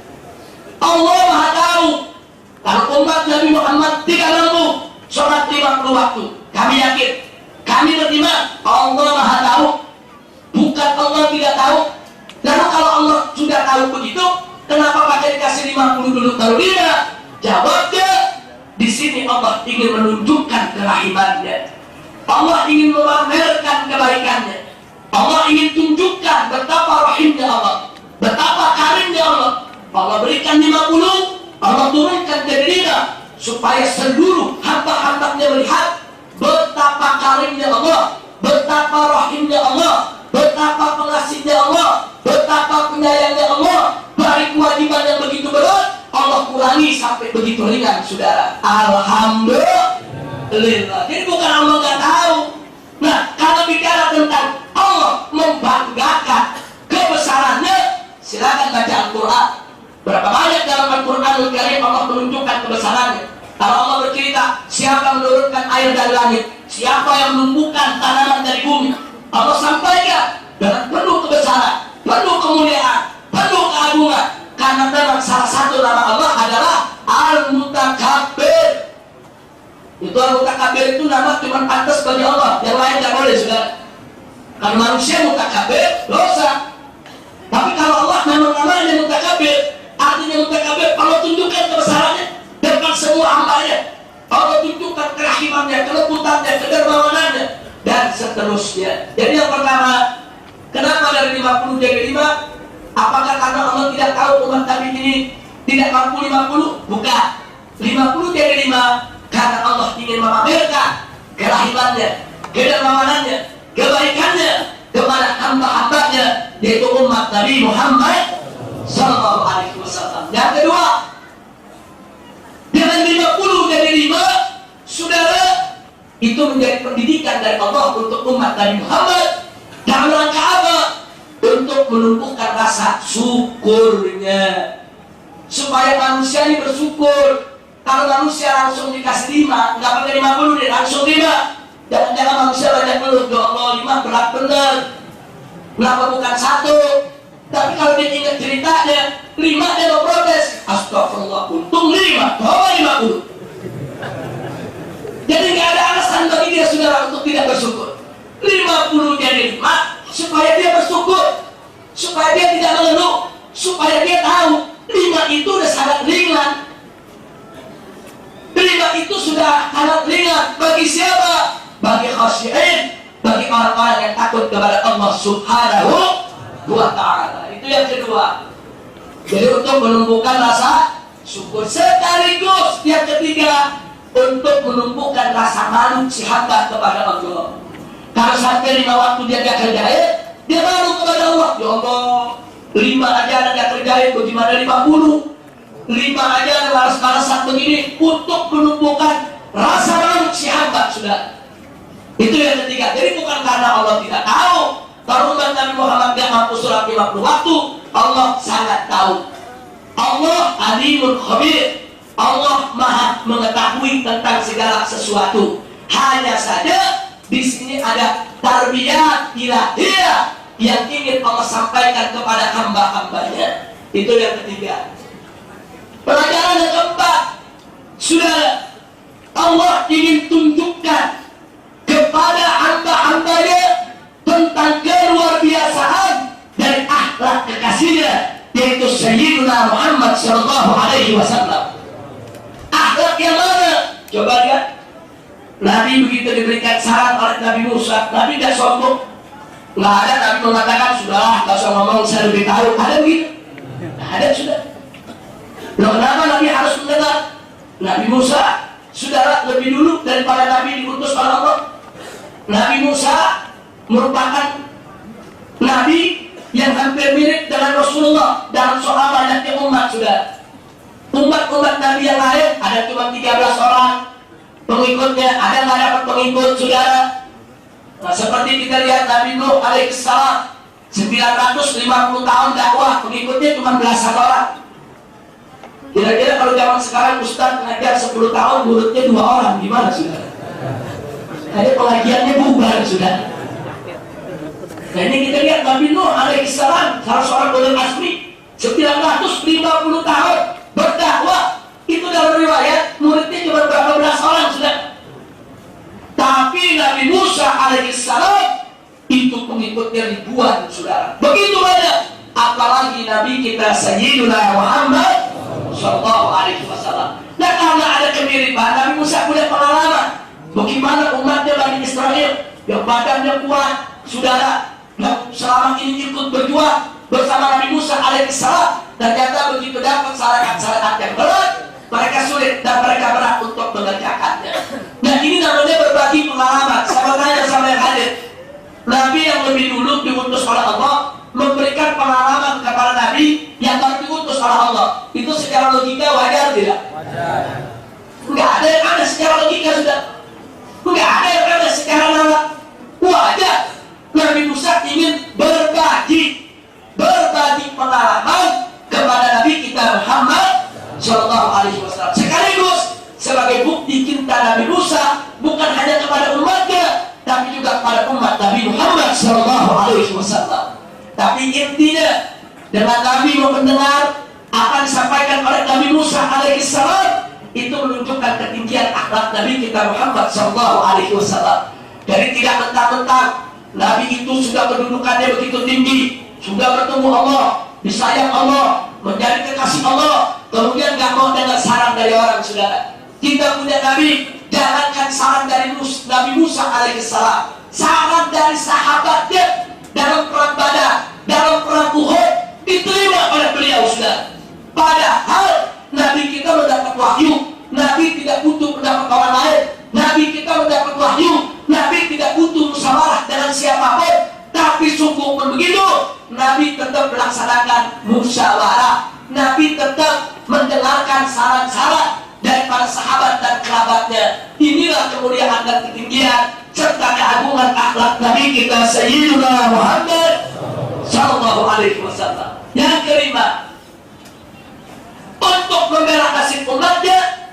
Allah Maha tahu kalau umat Nabi Muhammad tidak mampu sholat 50 waktu. Kami yakin, kami beriman Allah Maha tahu, bukan Allah tidak tahu. Lalu kalau Allah sudah tahu begitu, kenapa pakai dikasih 50 dulu baru dia? Jawabnya, di sini Allah ingin menunjukkan kerahimannya. Allah ingin memamerkan kebaikannya. Allah ingin tunjukkan betapa rahimnya Allah, betapa karimnya Allah. Allah berikan 50, Allah turunkan jadi 5, supaya seluruh hamba-hambanya melihat betapa karimnya Allah, betapa rahimnya Allah, betapa pengasihnya Allah, betapa penyayangnya Allah. Dari kewajiban yang begitu berat, Allah kurangi sampai begitu ringan, saudara. Alhamdulillah. Jadi bukan Allah nggak tahu. Nah, kalau bicara tentang Allah membanggakan kebesarannya, silakan baca Al-Quran. Berapa banyak dalam Al-Quranul Karim Allah menunjukkan kebesarannya. Kalau Allah bercerita, siapa menurunkan air dari langit, siapa yang menumbuhkan tanaman dari bumi, Allah sampaikan dengan penuh kebesaran, penuh kemuliaan, penuh keagungan. Karena memang salah satu nama Allah adalah Al-Mutakabbir. Itu Al-Mutakabbir itu nama cuma pantas bagi Allah, yang lain tidak boleh, saudara. Kalau manusia mutakabbir, dosa. Tapi kalau Allah nama-namanya mutakabbir, artinya mutakabbir, Allah tunjukkan kebesarannya depan semua hambanya. Allah tunjukkan kerahimannya, kelembutannya, kedermawanannya, dan seterusnya. Jadi yang pertama, kenapa dari 50 jadi 5? Apakah karena Allah tidak tahu umat Nabi ini Tidak mampu 50, bukan. 50 jadi 5 karena Allah ingin memamerkan kelahirannya, kedermawanannya, kebaikannya kepada hamba-hambanya, yaitu umat Nabi Muhammad Sallallahu Alaihi Wasallam. Yang kedua, dengan 50 jadi 5, saudara, itu menjadi pendidikan dari Allah untuk umat Nabi Muhammad. Dalam rangka apa? Untuk menumbuhkan rasa syukurnya, supaya manusia ini bersyukur. Kalau manusia langsung dikasih 5, nggak pakai 50 dia langsung 5. Jangan-jangan manusia banyak mengeluh, ya Allah 5 berat bener, kenapa bukan 1? Tapi kalau dia ingat ceritanya 5 dia mau protes, astagfirullah, untung 5, coba 50. Jadi nggak ada alasan bagi dia saudara untuk tidak bersyukur. 50 jadi 5 supaya dia bersyukur, supaya dia tidak mengeluh, supaya dia tahu 5 itu udah sangat ringan. 5 itu sudah sangat ringan bagi siapa? Bagi khasyi'in, bagi orang-orang yang takut kepada Allah Subhanahu wa ta'ala. Itu yang kedua. Jadi untuk menumbuhkan rasa syukur, sekaligus yang ketiga untuk menumbuhkan rasa malu si hamba kepada Allah. Kalau sampai 5 waktu dia kerjain, dia malu kepada Allah. Ya Allah, 5 aja dia kerjain, bagaimana 50? 5 aja balas-balasan begini, untuk menumbuhkan rasa malu si hamba sudah. Itu yang ketiga. Jadi bukan karena Allah tidak tahu kalau umat Nabi Muhammad tidak mampu sholat 50 waktu. Allah sangat tahu. Allah alimul khabir. Allah maha mengetahui tentang segala sesuatu. Hanya saja di sini ada tarbiyat ilahiyah yang ingin Allah sampaikan kepada hamba-hambanya. Itu yang ketiga. Pelajaran yang keempat, saudara, Allah ingin tunjukkan kepada hamba-hambanya tentang keluarbiasaan dari akhlak kekasihnya, yaitu Sayyidina Muhammad Sallallahu Alaihi Wasallam. Akhlak yang mana? Coba lihat. Nabi begitu diberikan saran oleh Nabi Musa, Nabi tidak sombong. Nggak ada Nabi mengatakan, sudah, nggak usah ngomong, saya lebih tahu. Ada begitu? Ada sudah. Loh, kenapa Nabi harus mendengar? Nabi Musa, saudara, lebih dulu daripada Nabi diutus oleh Allah. Nabi Musa merupakan Nabi yang hampir mirip dengan Rasulullah dalam soal banyaknya umat, sudah. Umat-umat Nabi yang lain ada cuma 13 orang pengikutnya, ada nggak dapat pengikut, saudara. Nah, seperti kita lihat Nabi Nuh alaihissalam 950 tahun dakwah, pengikutnya cuma belasan orang. Kira-kira kalau zaman sekarang Ustaz ngajar 10 tahun, muridnya 2 orang, gimana saudara? Ada pengajiannya bubar sudah. Nah ini kita lihat Nabi Nuh alaihissalam, salah seorang ulil azmi, 950 tahun berdakwah. Itu dalam riwayat muridnya cuma berapa belas orang sudah. Tapi Nabi Musa alaihissalam itu pengikutnya ribuan, saudara. Begitu banyak. Apalagi Nabi kita Sayyidina Muhammad Sallallahu Alaihi Wasallam. Dan karena ada kemiripan, Nabi Musa punya pengalaman bagaimana umatnya Bani Israel yang badannya kuat, saudara, yang selama ini ikut berjuang bersama Nabi Musa alaihissalam. Ternyata begitu dapat syariat-syariat yang berat, mereka sulit dan mereka berat untuk mengerjakannya. Nah ini namanya berbagi pengalaman. Saya tanya sama yang hadir, Nabi yang lebih dulu diutus oleh Allah memberikan pengalaman kepada Nabi yang baru diutus oleh Allah. Itu secara logika wajar tidak? Wajar. Enggak ada yang ada secara logika sudah. Enggak ada yang ada secara nalar. Wajar. Nabi Musa ingin berbagi pengalaman kepada Nabi kita Muhammad Sallallahu Alaihi Wasallam. Sekaligus sebagai bukti cinta Nabi Musa bukan hanya kepada umatnya, tapi juga kepada umat Nabi Muhammad Sallallahu Alaihi Wasallam. Tapi intinya dengan Nabi mau mendengar apa yang disampaikan oleh Nabi Musa alaihissalam, itu menunjukkan ketinggian akhlak Nabi kita Muhammad Sallallahu Alaihi Wasallam. Jadi tidak mentang-mentang Nabi itu sudah kedudukannya begitu tinggi, sudah bertemu Allah, disayang Allah, menjadi kekasih Allah, kemudian gak mau dengar saran dari orang, saudara. Kita punya Nabi, jangankan saran dari Nabi Musa alaihissalam, saran dari sahabatnya dalam perang Badar, dalam perang Uhud diterima oleh beliau, saudara. Padahal Nabi kita mendapat wahyu. Nabi tidak butuh pendapat orang lain. Nabi kita mendapat wahyu. Nabi tidak butuh musyawarah dengan siapapun. Tapi sungguh pun begitu, Nabi tetap melaksanakan musyawarah. Nabi tetap mendengarkan saran-saran dari para sahabat dan kerabatnya. Inilah kemuliaan dan ketinggian serta keagungan akhlak Nabi kita Sayyidina Muhammad Sallallahu Alaihi Wasallam. Yang kelima, untuk membela nasib umatnya,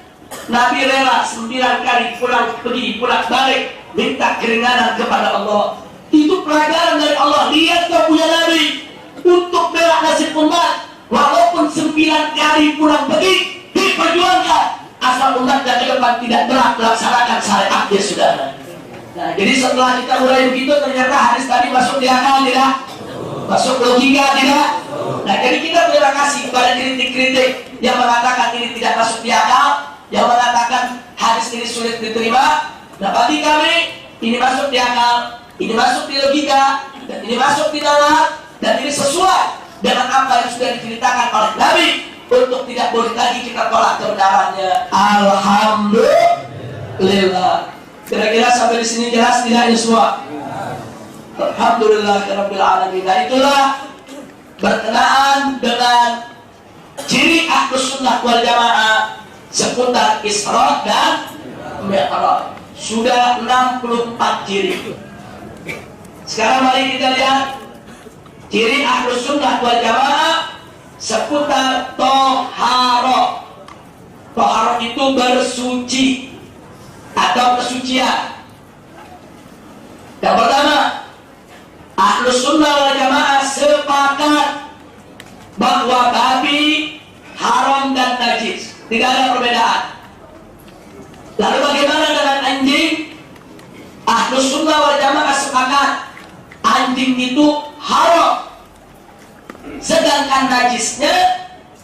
Nabi rela 9 kali pulang pergi, pulang balik, minta keringanan kepada Allah. Itu pelajaran dari Allah. Lihat kau punya Nabi untuk bela nasib umat, walaupun 9 kali pulang pergi, diperjuangkan asal umat dan ke depan tidak berat melaksanakan syariatnya, saudara. Nah, jadi setelah kita mulai begitu, ternyata hadis tadi masuk di akal tidak? Masuk logika tidak? Nah, jadi kita terima kasih kepada kritik-kritik yang mengatakan ini tidak masuk di akal, yang mengatakan hadis ini sulit diterima. Nah, bagi kami ini masuk di akal, ini masuk di logika, dan ini masuk di nalar, dan ini sesuai dengan apa yang sudah diceritakan oleh Nabi. Untuk tidak boleh lagi kita tolak kebenarannya. Alhamdulillah. Kira-kira sampai di sini jelas tidak ini semua? Alhamdulillahirabbil alamin. Nah, itulah berkenaan dengan ciri Ahlus Sunnah wal Jamaah seputar Isra dan Mi'raj. Sudah 64 ciri. Sekarang mari kita lihat ciri Ahlus Sunnah wal Jamaah seputar Toharo. Toharo itu bersuci atau kesucian. Yang pertama, Ahlus Sunnah wal Jamaah sepakat bahwa babi haram dan najis, tidak ada perbedaan. Lalu bagaimana dengan anjing? Ahlus Sunnah wal Jamaah sepakat anjing itu haram, sedangkan najisnya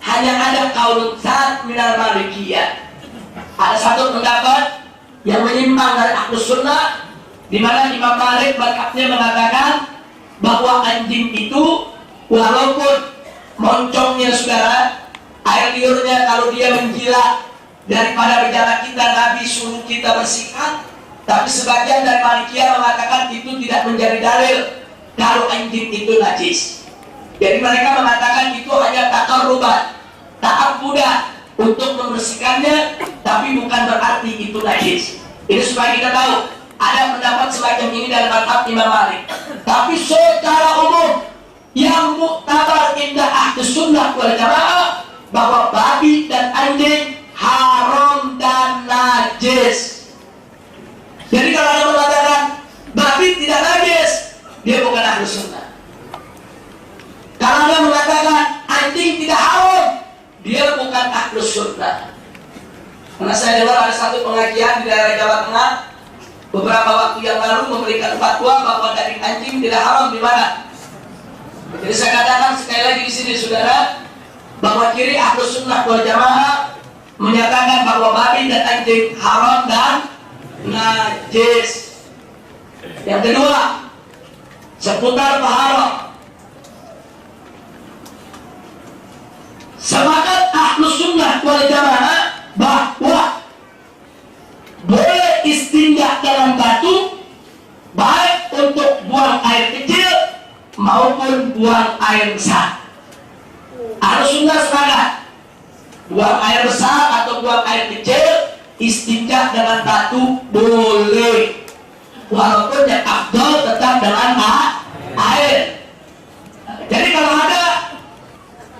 hanya ada qaulun tsats minal Malikiyah. Ada satu pendapat yang menyimpang dari Ahlus Sunnah, di mana Imam Malik mazhabnya mengatakan bahwa anjing itu walaupun moncongnya, saudara, air liurnya kalau dia menjilat daripada berjalan kita, Nabi suruh kita bersihkan. Tapi sebagian dari Malikiyah mengatakan itu tidak menjadi dalil kalau anjing itu najis. Jadi mereka mengatakan itu hanya taqarruban, ta'abbudan, untuk membersihkannya, tapi bukan berarti itu najis. Ini supaya kita tahu ada pendapat semacam ini dalam mazhab Imam Malik. Tapi secara umum yang muktabar indah Ahlus Sunnah wal Jamaah bahwa babi dan anjing haram dan najis. Jadi kalau ada mengatakan babi tidak najis, dia bukan Ahlus Sunnah. Kalau ada mengatakan anjing tidak haram, dia bukan Ahlus Sunnah. Karena saya dengar ada satu pengajian di daerah Jawa Tengah beberapa waktu yang lalu memberikan fatwa bahwa daging anjing tidak haram di mana. Jadi saya katakan sekali lagi di sini, saudara, bahwa ciri Ahlus Sunnah wal Jamaah menyatakan bahwa babi dan anjing haram dan najis. Yang kedua, seputar taharah. Sepakat Ahlus Sunnah wal Jamaah bahwa boleh istinja dalam batu, baik untuk buang air kecil maupun buang air besar. Ahlus Sunnah sepakat buang air besar atau buang air kecil, istinja dengan batu boleh, walaupun yang afdal tetap dengan air. Jadi kalau ada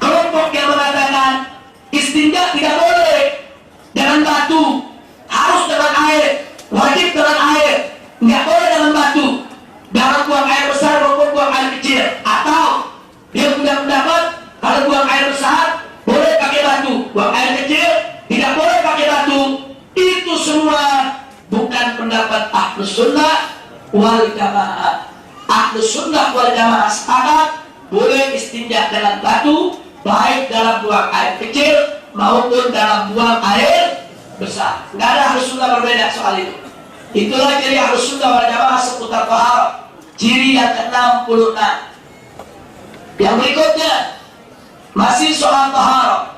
kelompok yang mengatakan istinja tidak boleh dengan batu, harus dengan air, wajib dengan air, nggak boleh dengan batu, dalam buang air besar maupun buang air kecil, atau dia punya pendapat kalau buang air besar boleh pakai batu, buang air kecil tidak boleh pakai batu, itu semua bukan pendapat Ahlus Sunnah wal Jamaah. Ahlus Sunnah wal Jamaah sepakat boleh istinja dengan batu, baik dalam buang air kecil maupun dalam buang air besar. Nggak ada Ahlus Sunnah berbeda soal itu. Itulah ciri Ahlus Sunnah wal Jamaah seputar taharah. Ciri yang ke-66. Yang berikutnya masih soal taharah.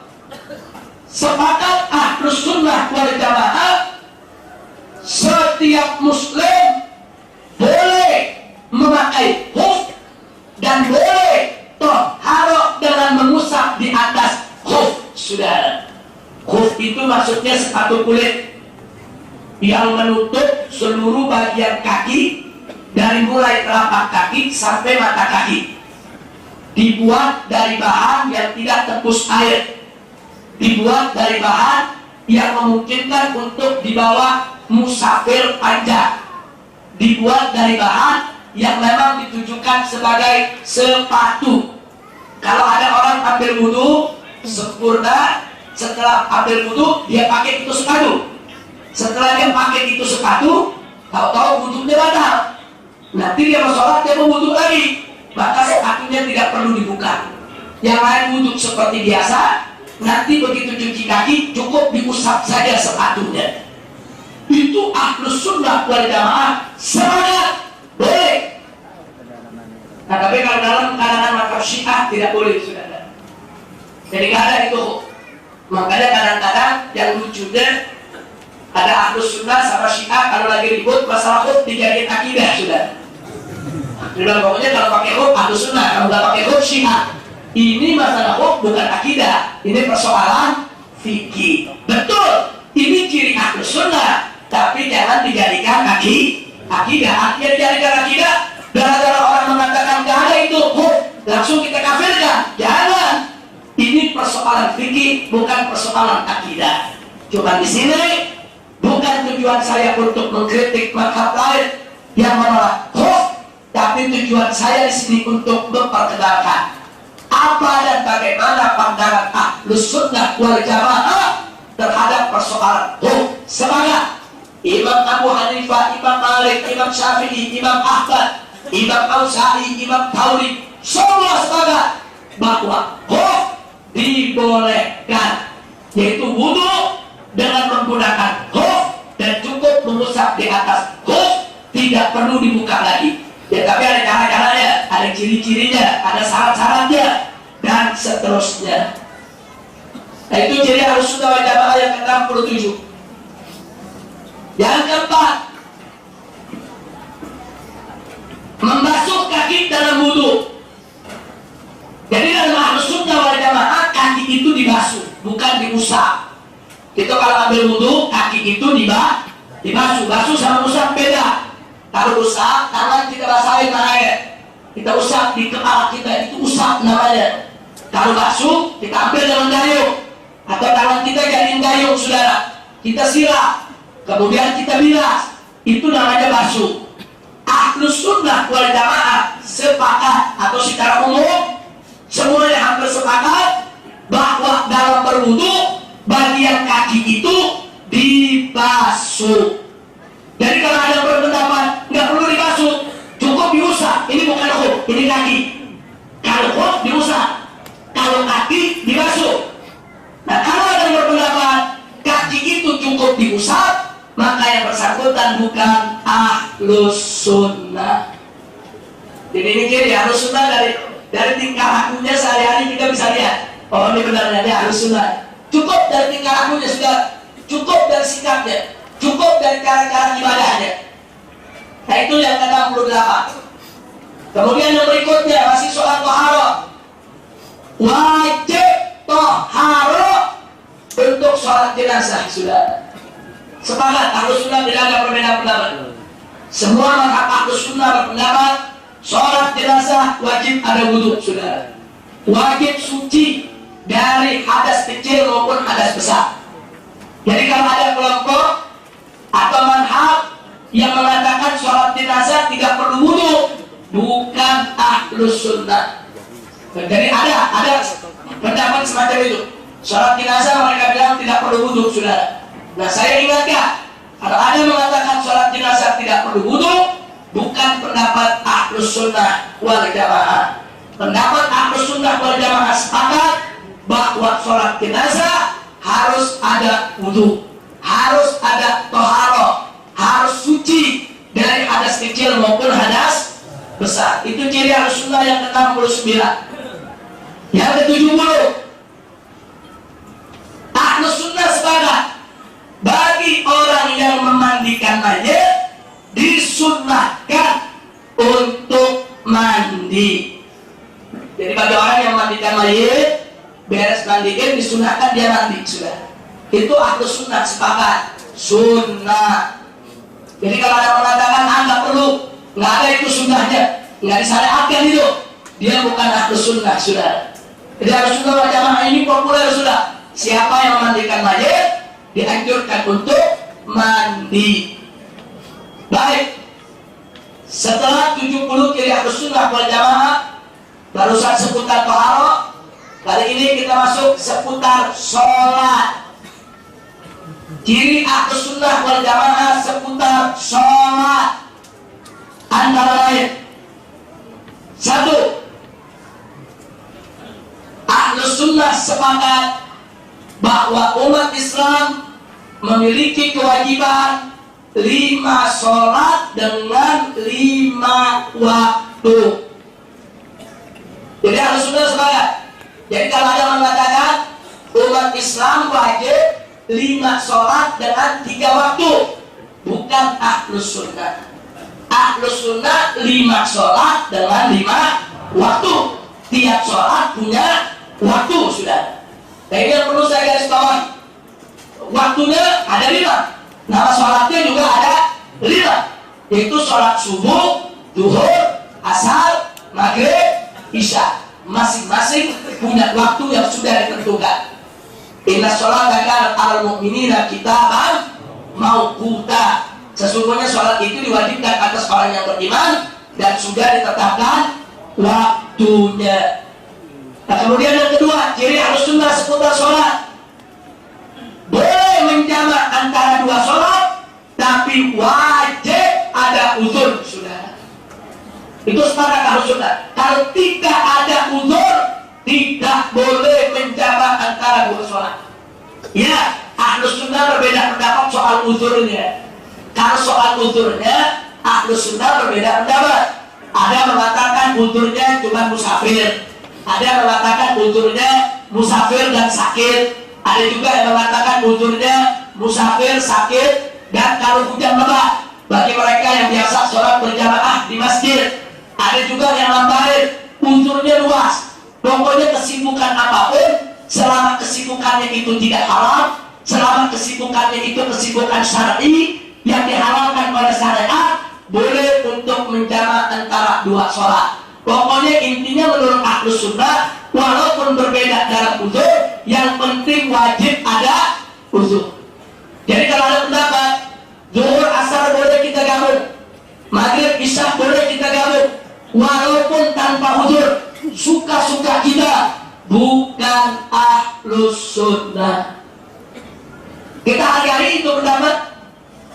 sepakat Ahlus Sunnah wal Jamaah, setiap muslim boleh memakai khuf dan boleh toharo dengan mengusap di atas khuf. Saudara, khuf itu maksudnya sepatu kulit yang menutup seluruh bagian kaki dari mulai telapak kaki sampai mata kaki. Dibuat dari bahan yang tidak tembus air, dibuat dari bahan yang memungkinkan untuk dibawa musafir panjang, dibuat dari bahan yang memang ditujukan sebagai sepatu. Kalau ada orang ambil wudhu sempurna, setelah ambil wudhu dia pakai itu sepatu. Setelah dia pakai itu sepatu, tahu-tahu wudhunya batal. Nanti dia mau sholat, dia mau wudhu lagi, maka sepatunya tidak perlu dibuka. Yang lain wudhu seperti biasa, nanti begitu cuci kaki cukup diusap saja sepatunya. Itu Ahlus Sunnah wal Jamaah, semangat, boleh. Nah, tapi kalau dalam kalangan mazhab Syiah tidak boleh, saudara. Jadi nggak ada itu. Makanya kadang-kadang yang lucunya ada Ahlus Sunnah sama Syiah kalau lagi ribut masalah khuf dijadiin akidah, sudah. Bilang pokoknya kalau pakai khuf Ahlus Sunnah, kalau nggak pakai khuf Syiah. Ini masalah khuf bukan akidah, ini persoalan fikih. Betul, ini ciri Ahlus Sunnah, tapi jangan dijadikan akidah. Artinya dijadikan akidah gara-gara orang mengatakan nggak ada itu khuf, langsung kita kafirkan. Jangan. Ini persoalan fikih, bukan persoalan akidah. Cuma di sini bukan tujuan saya untuk mengkritik mazhab lain yang menolak khuf, tapi tujuan saya di sini untuk memperkenalkan apa dan bagaimana pandangan Ahlus Sunnah wal Jamaah terhadap persoalan khuf. Semangat. Imam Abu Hanifah, Imam Malik, Imam Syafi'i, Imam Ahmad, Imam Auza'i, Imam Thawri, semua sepakat bahwa khuf dibolehkan, yaitu wudhu dengan menggunakan khuf dan cukup mengusap di atas khuf, tidak perlu dibuka lagi. Ya, tapi ada cara-caranya, ada ciri-cirinya, ada syarat-syaratnya, dan seterusnya. Nah, itu ciri Ahlus Sunnah wal Jamaah yang ke-67. Yang keempat, membasuh kaki dalam wudhu. Jadi dalam Ahlus Sunnah wal Jamaah kaki itu dibasuh, bukan diusap. Kita kalau ambil wudhu, kaki itu dibasuh. Basuh sama usap beda. Kalau usap, tangan kita basahin dengan air, kita usap di kepala kita, itu usap namanya. Kalau basuh, kita ambil dengan gayung, atau tangan kita jadiin gayung, saudara, kita siram, kemudian kita bilas, itu namanya basuh. Ahlus Sunnah wal Jamaah sepakat, atau secara umum semuanya hampir sepakat bahwa dalam berwudu bagian kaki itu dibasuh. Jadi kalau ada berpendapat nggak perlu dibasuh, cukup diusap. Ini bukan khuf, ini kaki. Kalau khuf diusap, kalau kaki dibasuh. Nah, kalau ada yang berpendapat kaki itu cukup diusap, maka yang bersangkutan bukan Ahlus Sunnah. Jadi ini ciri Ahlus Sunnah dari tingkah lakunya sehari-hari kita bisa lihat. Oh, ini benarnya dia Ahlus Sunnah. Cukup dari tingkah lakunya sudah, cukup dari sikapnya, cukup dari cara-cara ibadahnya. Nah, itu yang ke-68. Kemudian yang berikutnya masih soal toharo. Wajib toharo untuk sholat jenazah, sudah. Sepakat Ahlus Sunnah, tidak ada perbedaan pendapat. Semua mazhab Ahlus Sunnah berpendapat sholat jenazah wajib ada wudhu, sudah. Wajib suci dari hadas kecil maupun hadas besar. Jadi kalau ada kelompok atau manhaj yang mengatakan sholat jenazah tidak perlu wudhu, bukan Ahlus Sunnah. Jadi ada pendapat semacam itu. Sholat jenazah mereka bilang tidak perlu wudhu, sudah. Nah, saya ingatkan, kalau ada mengatakan sholat jenazah tidak perlu wudhu, bukan pendapat Ahlus Sunnah wal Jamaah. Pendapat Ahlus Sunnah wal Jamaah sepakat bahwa sholat jenazah harus ada wudhu, harus ada toharo, harus suci dari hadas kecil maupun hadas besar. Itu ciri Ahlus Sunnah yang ke-69. Yang ke-70, Ahlus sepakat bagi orang yang memandikan mayit disunnahkan untuk mandi. Jadi bagi orang yang memandikan mayit, beres mandiin disunahkan dia mandi sudah. Itu ahlus sunnah sepakat sunnah. Jadi kalau ada mengatakan nggak perlu, nggak ada itu sunnahnya, nggak disyariatkan itu, dia bukan ahlus sunnah sudah. Jadi ahlus sunnah wal jamaah ini populer sudah. Siapa yang memandikan mayit dianjurkan untuk mandi. Baik. Setelah 70 ciri ahlus sunnah wal jamaah, barusan seputar taharah. Kali ini kita masuk seputar sholat. Ciri ahlus sunnah wal jamaah seputar sholat antara lain: 1. Ahlus sunnah sepakat bahwa umat Islam memiliki kewajiban 5 sholat dengan 5 waktu. Jadi ahlus sunnah sepakat. Jadi kalau ada mengatakan umat Islam wajib 5 sholat dengan 3 waktu, bukan ahlus sunnah. Ahlus sunnah 5 sholat dengan 5 waktu. Tiap sholat punya waktu sudah. Nah ini yang perlu saya garis bawahi. Waktunya ada 5. Nama sholatnya juga ada 5. Yaitu sholat subuh, duhur, asar, maghrib, isya. Masing-masing punya waktu yang sudah ditentukan. Inna sholata kanat 'alal mu'minina kitaban mauquta. Sesungguhnya sholat itu diwajibkan atas orang yang beriman dan sudah ditetapkan waktunya. Nah, kemudian yang kedua, ciri ahlus sunnah seputar sholat: boleh menjamak antara 2 sholat, tapi wajib ada uzur sudah. Itu sepakat ahlus sunnah. Kalau tidak ada uzur, tidak boleh menjamak antara 2 sholat. Ya, ahlus sunnah berbeda pendapat soal uzurnya. Kalau soal uzurnya, ahlus sunnah berbeda pendapat. Ada mengatakan uzurnya cuma musafir, ada yang mengatakan uzurnya musafir dan sakit, ada juga yang mengatakan uzurnya musafir, sakit, dan kalau hujan lebat bagi mereka yang biasa sholat berjamaah di masjid. Ada juga yang nambahin uzurnya luas. Pokoknya kesibukan apapun, selama kesibukannya itu tidak haram, selama kesibukannya itu kesibukan syar'i yang dihalalkan oleh syariat, boleh untuk menjamak antara 2 sholat. Pokoknya intinya menurut ahlus sunnah, walaupun berbeda dalam uzur, yang penting wajib ada uzur. Jadi kalau ada pendapat zuhur asar boleh kita gabung, maghrib isya boleh kita gabung, walaupun tanpa uzur, suka-suka kita, bukan ahlus sunnah. Kita hargai itu pendapat,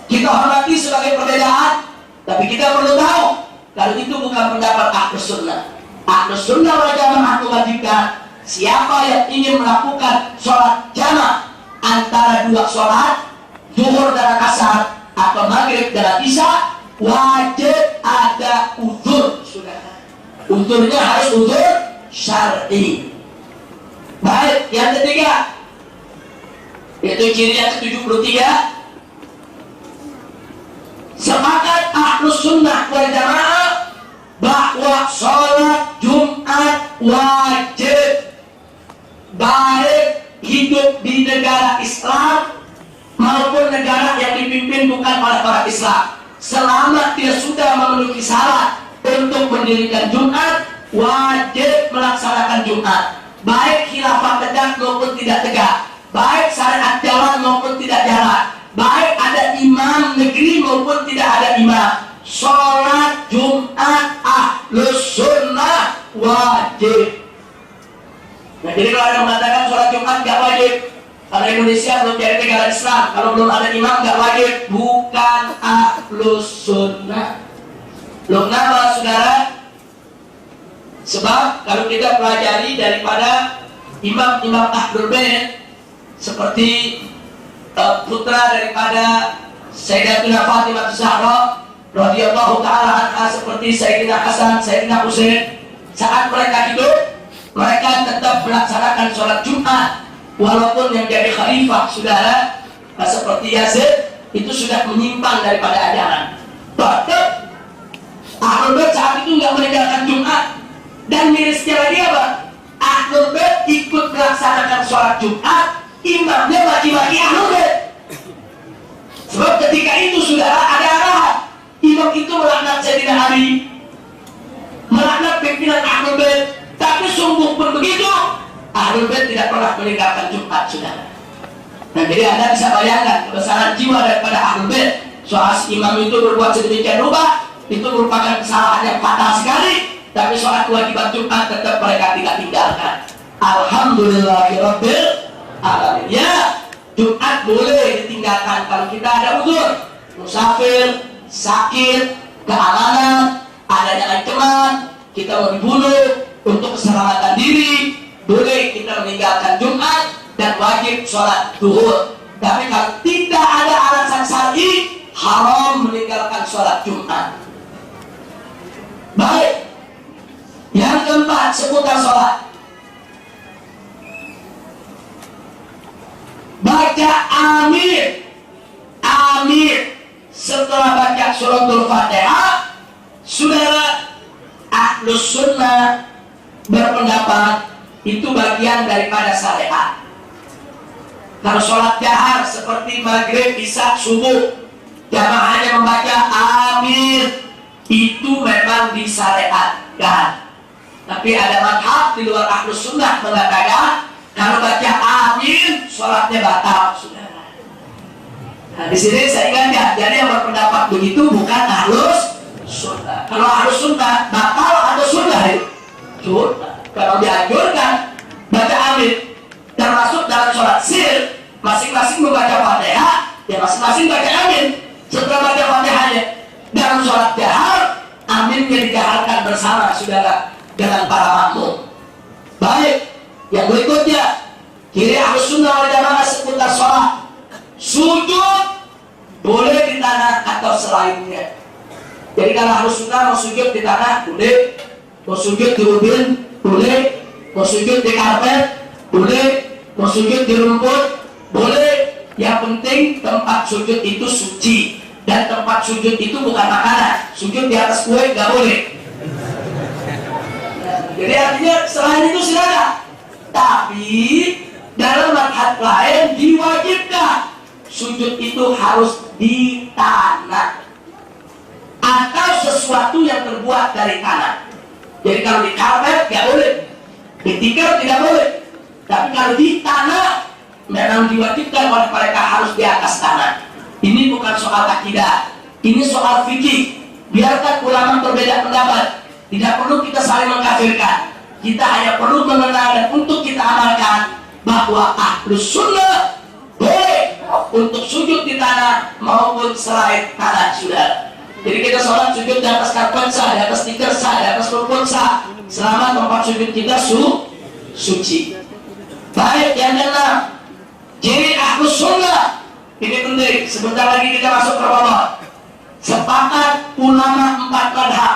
kita hormati sebagai perbedaan, tapi kita perlu tahu kalau itu bukan pendapat ahlus sunnah. Ahlus sunnah wal jamaah mewajibkan siapa yang ingin melakukan sholat jamaah antara 2 sholat, zuhur dan asar atau maghrib dan isya, wajib ada uzur sudah. Uzurnya harus uzur syar'i. Baik, yang ketiga, yaitu ciri yang ke-73, sepakat ahlus sunnah wal jamaah bahwa sholat Jumat wajib, baik hidup di negara Islam maupun negara yang dipimpin bukan oleh orang Islam. Selama dia sudah memenuhi syarat untuk mendirikan Jumat, wajib melaksanakan Jumat, baik khilafah tegak maupun tidak tegak, baik syariat jalan maupun tidak jalan, baik ada imam negeri maupun tidak ada imam. Sholat Jumat ahlus sunnah wajib. Nah, jadi kalau ada yang mengatakan sholat Jumat gak wajib, kalau Indonesia belum jadi negara Islam, kalau belum ada imam gak wajib, bukan ahlus sunnah. Loh, kenapa saudara? Sebab kalau kita pelajari daripada imam-imam ahlul bait, seperti putra daripada Sayyidatina Fatimah Zahra radhiyallahu taala anha, seperti Sayyidina Hasan, Sayyidina Husain, saat mereka hidup, mereka tetap melaksanakan sholat Jumat Walaupun yang jadi khalifah saudara seperti Yazid itu sudah menyimpang daripada ajaran. Bahkan Ahlul Bait saat itu nggak meninggalkan Jumat. Dan mirisnya lagi apa? Ahlul Bait ikut melaksanakan sholat Jumat, imamnya maki-maki Ahlul Bait. Sebab ketika itu saudara ada arahan, imam itu melaknat Sayyidina Ali, melaknat pimpinan Ahlul Bait. Tapi sungguh pun begitu, Ahlul Bait tidak pernah meninggalkan Jumat saudara. Nah jadi Anda bisa bayangkan kebesaran jiwa daripada Ahlul Bait. Soal si imam itu berbuat sedemikian rupa, itu merupakan kesalahan yang fatal sekali. Tapi sholat kewajiban Jumat tetap mereka tidak tinggalkan. Alhamdulillahirabbil alamin. Ya, Jumat boleh ditinggalkan kalau kita ada uzur, musafir, sakit, keamanan, adanya ancaman, kita mau dibunuh, untuk keselamatan diri, boleh kita meninggalkan Jumat dan wajib sholat zuhur. Tapi kalau tidak ada alasan syar'i, haram meninggalkan sholat Jumat. Baik. Yang keempat, seputar sholat. Baca amin. Amin. Setelah baca suratul Fatihah, saudara Ahlus Sunnah berpendapat itu bagian daripada syariat. Kalau sholat jahar seperti maghrib, isya, subuh, jamaahnya membaca amin, itu memang disyariatkan. Tapi ada madhab di luar Ahlus Sunnah mengatakan kalau baca amin sholatnya batal, saudara. Nah di sini saya ingatkan, jadi yang berpendapat begitu bukan Ahlus Sunnah. Kalau Ahlus Sunnah batal atau sunnah itu? Sunnah. Kalau dianjurkan baca amin, termasuk dalam sholat sir, masing-masing membaca Fatihah, ya masing-masing baca amin. Setelah baca Fatihahnya, dalam sholat jahar, aminnya dijaharkan bersama, saudara, dengan para makmum. Baik, yang berikutnya, kiri Ahlus Sunnah wal Jamaah seputar sholat. Sujud boleh di tanah atau selainnya. Jadi kalau Ahlus Sunnah mau sujud di tanah boleh, mau sujud di ubin boleh, mau sujud di karpet boleh, mau sujud di rumput boleh. Yang penting tempat sujud itu suci, dan tempat sujud itu bukan makanan. Sujud di atas kue nggak boleh. Jadi artinya selain itu silakan. Tapi dalam madhab lain diwajibkan sujud itu harus di tanah atau sesuatu yang terbuat dari tanah. Jadi kalau di karpet nggak boleh, di tikar tidak boleh. Tapi kalau di tanah memang diwajibkan oleh mereka harus di atas tanah. Ini bukan soal akidah, ini soal fikih. Biarkan ulama berbeda pendapat. Tidak perlu kita saling mengkafirkan. Kita hanya perlu mengenal dan untuk kita amalkan bahwa Ahlus Sunnah boleh untuk sujud di tanah maupun selain tanah, saudara. Jadi kita sholat sujud di atas karpet sah, di atas tikar sah, di atas rumput sah, selama tempat sujud kita suci. Baik, yang keenam, ciri Ahlus Sunnah. Ini penting. Sebentar lagi kita masuk ke Ramadan. Sepakat ulama 4 madhab,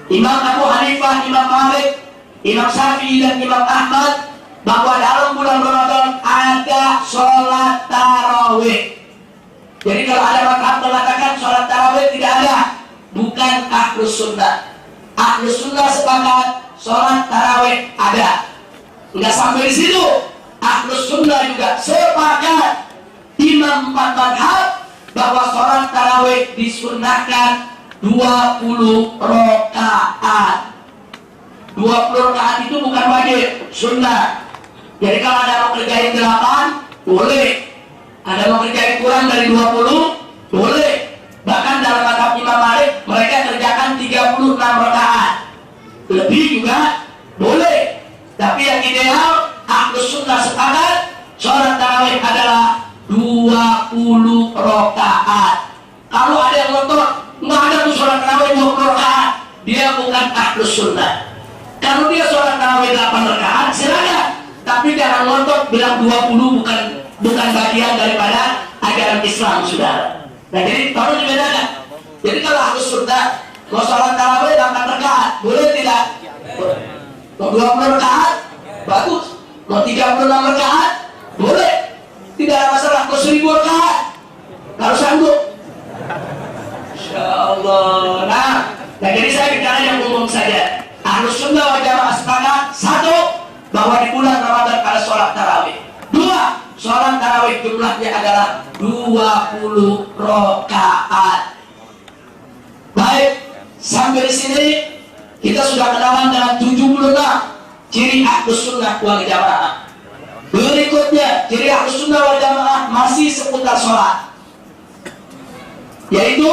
Imam Abu Hanifah, Imam Malik, Imam Syafi'i dan Imam Ahmad, bahwa dalam bulan Ramadan ada sholat tarawih. Jadi kalau ada madhab mengatakan sholat tarawih tidak ada, bukan Ahlus Sunnah. Ahlus Sunnah sepakat sholat tarawih ada. Enggak sampai di situ, Ahlus Sunnah juga sepakat Imam 4 madhab bahwa sholat tarawih disunnahkan 20 rakaat. 20 rakaat itu bukan wajib, sunnah. Jadi kalau ada mau kerjain 8, boleh. Ada mau kerjain kurang dari 20, boleh. Bahkan dalam madhab Imam Malik, mereka kerjakan 36 rakaat. Lebih juga boleh. Tapi yang ideal, Ahlus Sunnah sepakat sholat tarawih adalah 20 rakaat. Kalau ada yang ngotot, nggak ada tuh sholat tarawih 20 rakaat, dia bukan Ahlus Sunnah. Kalau dia sholat tarawih 8 rakaat, silakan. Tapi jangan ngotot bilang 20 bukan bagian daripada ajaran Islam, saudara. Nah jadi harus dibedakan. Jadi kalau Ahlus Sunnah mau sholat tarawih 8 rakaat, boleh tidak? Mau 20 rakaat, bagus. Mau 36 rakaat boleh, tidak ada masalah. Mau 1000 rakaat kalau sanggup, Insya Allah. Nah, jadi saya bicara yang umum saja. Ahlus Sunnah wal Jamaah sepakat, satu, bahwa di bulan Ramadan ada sholat tarawih. Dua, sholat tarawih jumlahnya adalah 20 rakaat. Baik, sampai di sini kita sudah kenalan dengan 76 ciri Ahlus Sunnah wal Jamaah. Berikutnya, ciri Ahlus Sunnah wal Jamaah masih seputar sholat, yaitu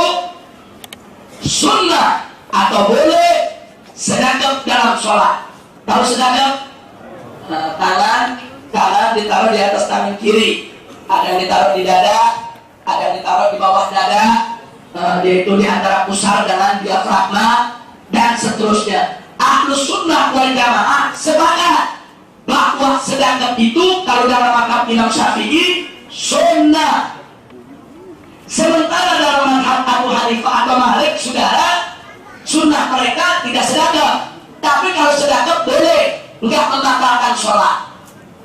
sunnah atau boleh sedekap dalam sholat. Tahu sedekap? Tangan kanan ditaruh di atas tangan kiri, ada yang ditaruh di dada, ada yang ditaruh di bawah dada, yaitu di antara pusar dengan diafragma, dan seterusnya. Ahlus Sunnah wal Jamaah sepakat bahwa sedekap itu kalau dalam mazhab Imam Syafi'i sunnah. Sementara dalam mazhab Abu Hanifah atau Malik, saudara, sunnah mereka tidak sedekap. Tapi kalau sedekap boleh, enggak membatalkan sholat.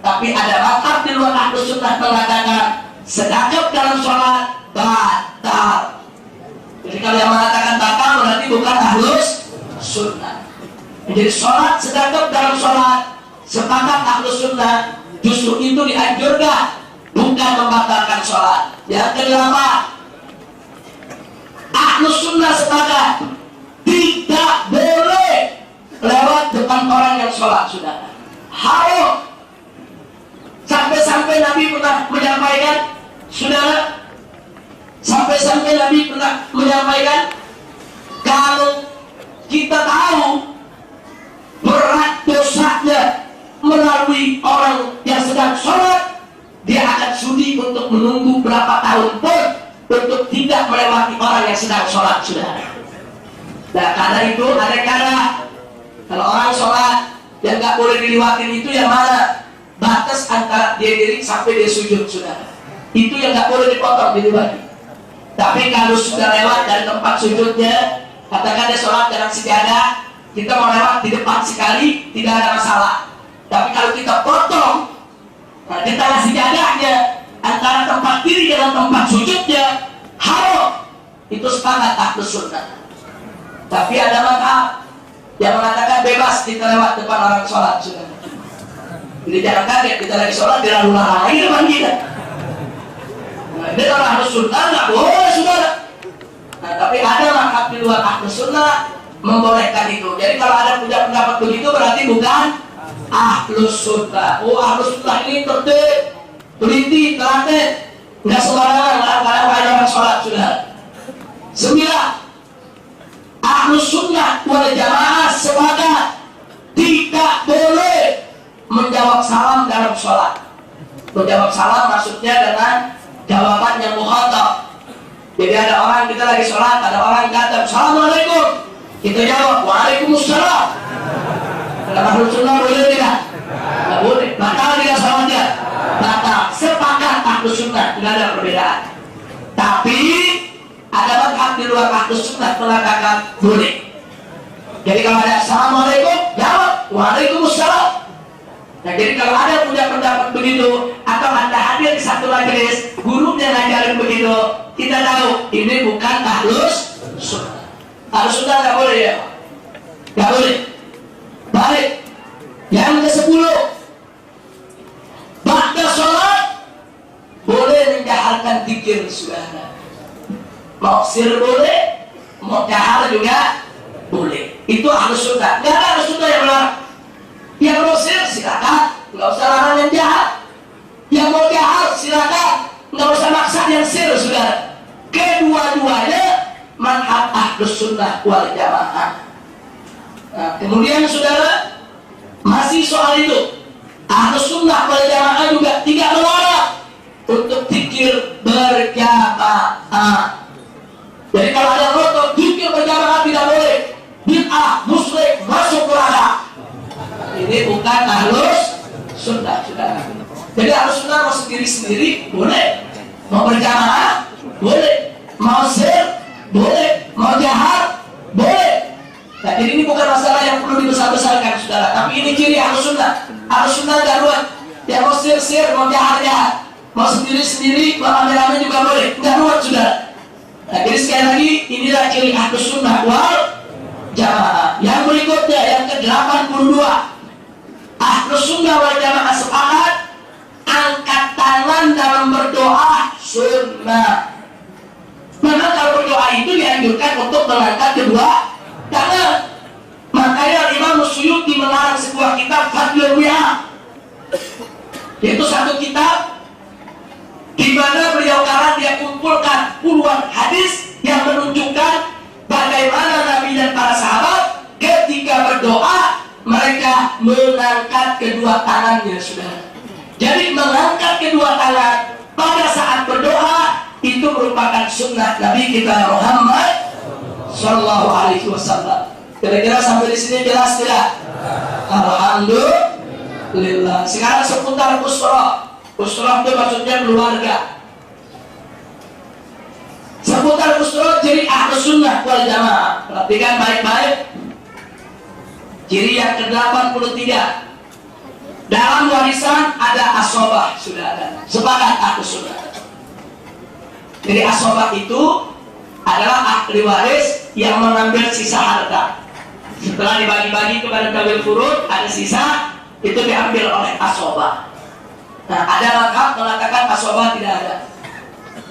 Tapi ada mazhab di luar Ahlus Sunnah mengatakan sedekap dalam sholat batal. Jadi kalau yang mengatakan batal berarti bukan Ahlus Sunnah. Jadi sholat sedekap dalam sholat sepakat Ahlus Sunnah justru itu dianjurkan, bukan membatalkan sholat. Yang kedelapan, Ahlus Sunnah sepakat tidak boleh lewat depan orang yang sholat, saudara. Haram. Sampai-sampai Nabi pernah menyampaikan, saudara, sampai-sampai Nabi pernah menyampaikan, kalau kita tahu berat dosanya melalui orang yang sedang sholat, dia akan sudi untuk menunggu berapa tahun pun untuk tidak melewati orang yang sedang sholat, saudara. Nah, karena itu ada cara kalau orang sholat yang nggak boleh diliwatin itu yang mana? Batas antara dia diri sampai dia sujud, saudara. Itu yang nggak boleh dipotong, dilewati. Tapi kalau sudah lewat dari tempat sujudnya, katakan dia sholat dengan sejadah, kita mau lewat di depan sekali, tidak ada masalah. Tapi kalau kita potong di tengah sejadahnya antara tempat diri dengan tempat sujudnya, haram. Itu sepakat Ahlus Sunnah. Tapi ada mazhab yang mengatakan bebas kita lewat depan orang sholat, saudara. Jadi jangan kaget kita lagi sholat dia lalu-lalang lagi depan kita. Nah, ini kalau Ahlus Sunnah nggak boleh, saudara. Nah, tapi ada mazhab di luar Ahlus Sunnah membolehkan itu. Jadi kalau ada punya pendapat begitu berarti bukan Ahlus Sunnah. Oh, Ahlus Sunnah ini tertib, teliti, telaten, nggak sembarangan larang-larang orang sholat, saudara. 9. Ahlus Sunnah wal Jamaah sepakat tidak boleh menjawab salam dalam sholat. Menjawab salam maksudnya dengan jawaban yang mukhatab. Jadi ada orang, kita lagi sholat, ada orang kata Assalamualaikum, kita jawab Waalaikumsalam. Dalam Ahlus Sunnah boleh tidak? Tidak boleh. Batal tidak salamnya? Batal. Sepakat Ahlus Sunnah, tidak ada perbedaan. Tapi ada mazhab di luar Ahlus Sunnah mengatakan boleh. Jadi kalau ada Assalamualaikum, jawab Waalaikumsalam. Nah, jadi kalau ada punya pendapat begitu, atau Anda hadir di satu majelis, gurunya ngajarin begitu, kita tahu ini bukan Ahlus Sunnah. Ahlus Sunnah nggak boleh ya? Nggak boleh. Baik. Yang ke-10, ba'da sholat boleh menjaharkan zikir, saudara. Mau sir boleh, mau jahar juga boleh. Itu Ahlus Sunnah. Nggak ada Ahlus Sunnah yang melarang. Yang mau sir silakan, nggak usah larang yang jahat. Yang mau jahar silakan, nggak usah maksa yang sir, saudara. Kedua-duanya manhaj Ahlus Sunnah wal Jamaah. Nah, kemudian saudara, masih soal itu, Ahlus Sunnah wal Jamaah juga tidak melarang untuk zikir berjamaah. Jadi kalau ada rotok zikir berjamaah tidak boleh, bid'ah, musyrik, masuk neraka. Ini bukan Ahlus Sunnah, saudara. Jadi Ahlus Sunnah mau sendiri-sendiri boleh, mau berjamaah boleh, mau sir boleh, mau jahar boleh. Nah, jadi ini bukan masalah yang perlu dibesar-besarkan, saudara. Tapi ini ciri Ahlus Sunnah. Ahlus Sunnah nggak Ya mau sir-sir, mau jahat-jahat, mau sendiri-sendiri, mau rame-rame juga boleh. Enggak ruwet sudah. Nah, jadi sekali lagi inilah ciri Ahlus Sunnah wal Jamaah. Yang berikutnya yang ke-82, Ahlus Sunnah wal Jamaah sepakat angkat tangan dalam berdoa sunnah. Memang kalau berdoa itu dianjurkan untuk mengangkat kedua tangan. Makanya Imam Suyuti melarang sebuah kitab Fadlul Wi'a, yaitu satu kitab di mana beliau karang dia kumpulkan puluhan hadis yang menunjukkan bagaimana Nabi dan para sahabat ketika berdoa mereka mengangkat kedua tangannya, saudara. Jadi mengangkat kedua tangan pada saat berdoa itu merupakan sunnah Nabi kita Muhammad Sallallahu Alaihi Wasallam. Kira-kira sampai di sini jelas tidak? Alhamdulillah. Sekarang seputar usrah. Usrah itu maksudnya keluarga. Seputar usrah ciri Ahlus Sunnah wal Jamaah. Perhatikan baik-baik. Ciri yang ke-83. Dalam warisan ada asobah, sudah ada. Sepakat Ahlus Sunnah. Jadi asobah itu adalah ahli waris yang mengambil sisa harta. Setelah dibagi-bagi kepada dawil furud, ada sisa, itu diambil oleh asobah. Nah, ada mazhab mengatakan asobah tidak ada.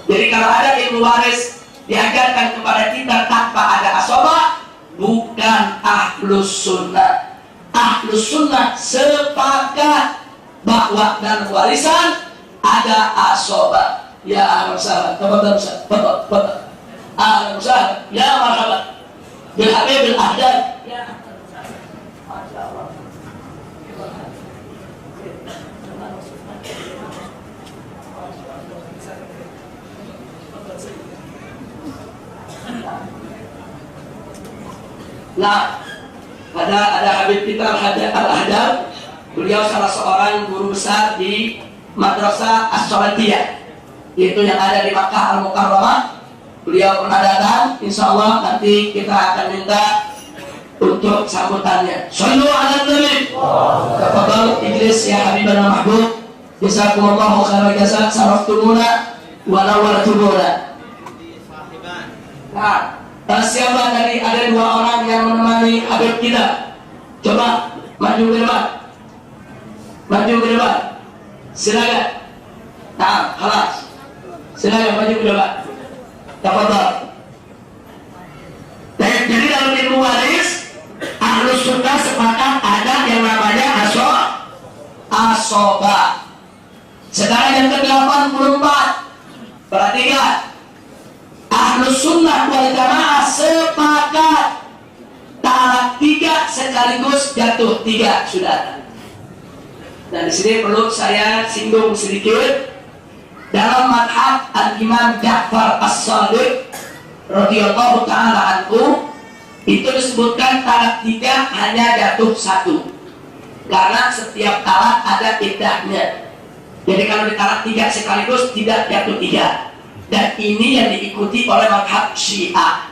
Jadi kalau ada ilmu waris diajarkan kepada kita tanpa ada asobah, bukan Ahlus Sunnah. Ahlus Sunnah sepakat bahwa dalam warisan ada asobah. Ya ahlan sahlan, tafadhal Ustaz, tafadhal. Ahlan sahlan, ya marhaban. Bil Habib al Ahdan. Ya. Masyaallah. Nah, ada Habib kita Al-Ahdam. Beliau salah seorang guru besar di Madrasah As-Salatiyah, yaitu yang ada di Makkah Al-Mukarramah. Beliau pernah datang, insya Allah nanti kita akan minta untuk sambutannya. Shallu ala Nabi. Tafadhal ijlis ya Habibana Mahbub. Jazakumullahu khairan jazaa, saraftumuna wa nawwartumuna. Nah, siapa dari ada dua orang yang menemani Habib kita? Coba maju ke depan. Maju ke depan. Silakan. Nah, halas. Silakan maju ke depan. Tafadhal. Jadi dalam ilmu waris Ahlus Sunnah sepakat ada yang namanya asobah. Sekarang yang ke-84. Perhatikan. Ahlus Sunnah wal Jamaah sepakat talak 3 sekaligus jatuh 3, sudah. Dan di sini perlu saya singgung sedikit. Dalam madhab Al-Imam Ja'far As-Sadiq radhiyallahu ta'ala anhu, itu disebutkan talak 3 hanya jatuh 1, karena setiap talak ada iddahnya. Jadi kalau ditalak 3 sekaligus tidak jatuh 3. Dan ini yang diikuti oleh madhab Syiah.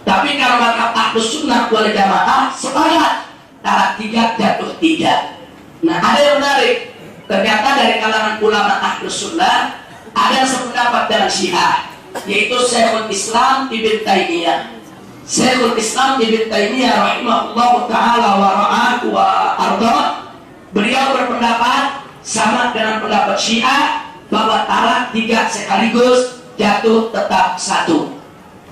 Tapi kalau madhab Ahlus Sunnah wal Jamaah sepakat talak 3 jatuh 3. Nah, ada yang menarik. Ternyata dari kalangan ulama Ahlus Sunnah ada sependapat dengan Syiah, yaitu Syekhul Islam Ibn Taimiyah. Syekhul Islam Ibn Taimiyah rahimahullah ta'ala wa ra'ahu wa arda, beliau berpendapat sama dengan pendapat Syiah bahwa talak 3 sekaligus jatuh tetap 1.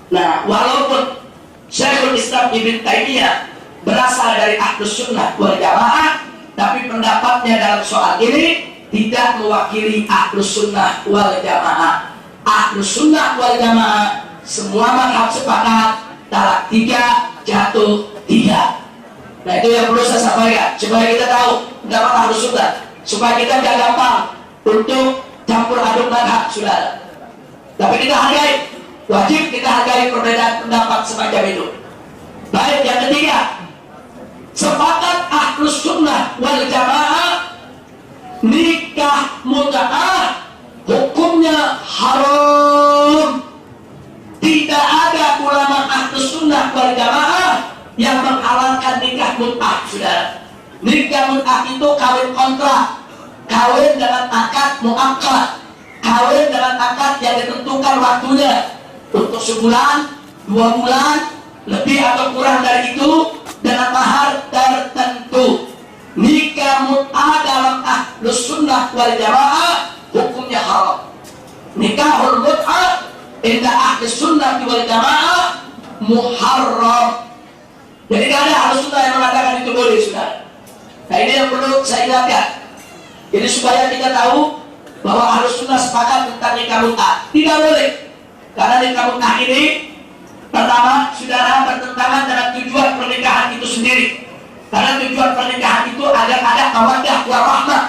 Nah, walaupun Syekhul Islam Ibn Taimiyah berasal dari Ahlus Sunnah wal Jamaah, tapi pendapatnya dalam soal ini tidak mewakili Ahlus Sunnah wal Jamaah. Ahlus Sunnah wal Jamaah semua mazhab sepakat talak 3 jatuh 3. Nah, itu yang perlu saya sampaikan supaya kita tahu pendapat Ahlus Sunnah, supaya kita tidak gampang untuk campur aduk mazhab, saudara. Tapi kita hargai, wajib kita hargai perbedaan pendapat semacam itu. Baik, yang ketiga, sepakat Ahlus Sunnah wal Jamaah nikah mut'ah hukumnya haram. Tidak ada ulama Ahlus Sunnah wal Jamaah yang menghalalkan nikah mut'ah, saudara. Nikah mut'ah itu kawin kontrak. kawin dengan akad muakkad, kawin dengan akad yang ditentukan waktunya untuk sebulan, 2 bulan, lebih atau kurang dari itu, dengan mahar tertentu. Nikah mut'ah dalam Ahlus Sunnah wal Jamaah hukumnya haram. Nikahul mut'ah inda Ahlus Sunnah wal Jamaah muharram. Jadi tidak ada Ahlus Sunnah yang mengatakan itu boleh, saudara. Nah, ini yang perlu saya ingatkan. Jadi supaya kita tahu bahwa Ahlus Sunnah sepakat tentang nikah mut'ah tidak boleh, karena nikah mut'ah ini pertama, saudara, bertentangan dengan tujuan pernikahan itu sendiri. Karena tujuan pernikahan itu agar ada mawaddah warahmah,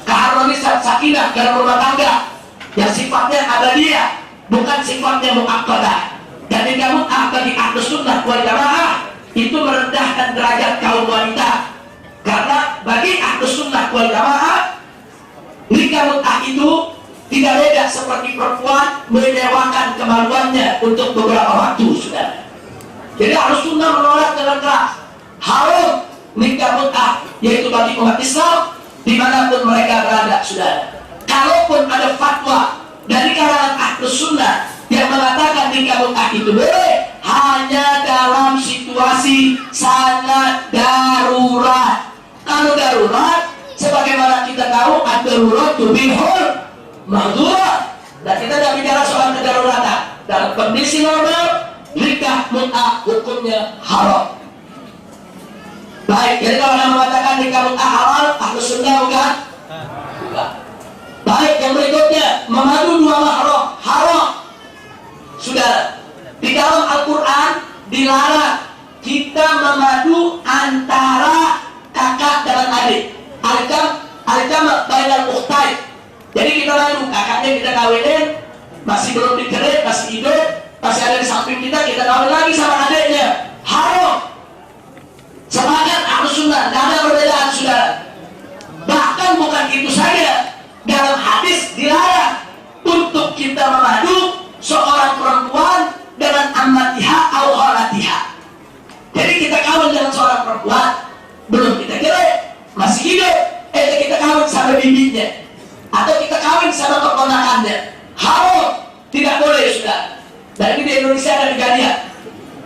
keharmonisan sakinah dalam rumah tangga yang sifatnya abadiyah, bukan sifatnya muakkadah. Dan nikah mut'ah bagi Ahlus Sunnah wal Jamaah itu merendahkan derajat kaum wanita. Karena bagi Ahlus Sunnah wal Jamaah nikah mut'ah itu tidak beda seperti perempuan menyewakan kemaluannya untuk beberapa waktu, saudara. Jadi Ahlus Sunnah menolak dengan keras haram nikah mut'ah, yaitu bagi umat Islam dimanapun mereka berada, saudara. Kalaupun ada fatwa dari kalangan Ahlus Sunnah yang mengatakan nikah mut'ah itu boleh, hanya dalam situasi sangat darurat. Kalau darurat, sebagaimana kita tahu, ad-darurat tubihul mahdzurah. Dan kita tidak bicara soal kedaruratan. Dalam kondisi normal, nikah mut'ah hukumnya haram. Baik, jadi kalau Anda mengatakan nikah mut'ah halal, Ahlus Sunnah bukan? Bukan. Baik, yang berikutnya, memadu 2 mahram haram. Saudara, di dalam Al-Quran dilarang kita memadu antara kakak dengan adik. Al-jam' bainal ukhtain. Jadi kita madu, kakaknya kita kawinin, masih belum dikerit, masih hidup, masih ada di samping kita kawin lagi sama adiknya. Haram. Sepakat Ahlus Sunnah, tidak ada perbedaan, saudara. Bahkan bukan itu saja, dalam hadis dilarang untuk kita memadu seorang perempuan dengan ammatiha atau khalatiha. Jadi kita kawin dengan seorang perempuan, belum kita cerai, masih hidup, kita kawin sama bibinya, atau kita kawin sama keponakannya. Haram, tidak boleh, saudara. Dan ini di Indonesia ada kejadian.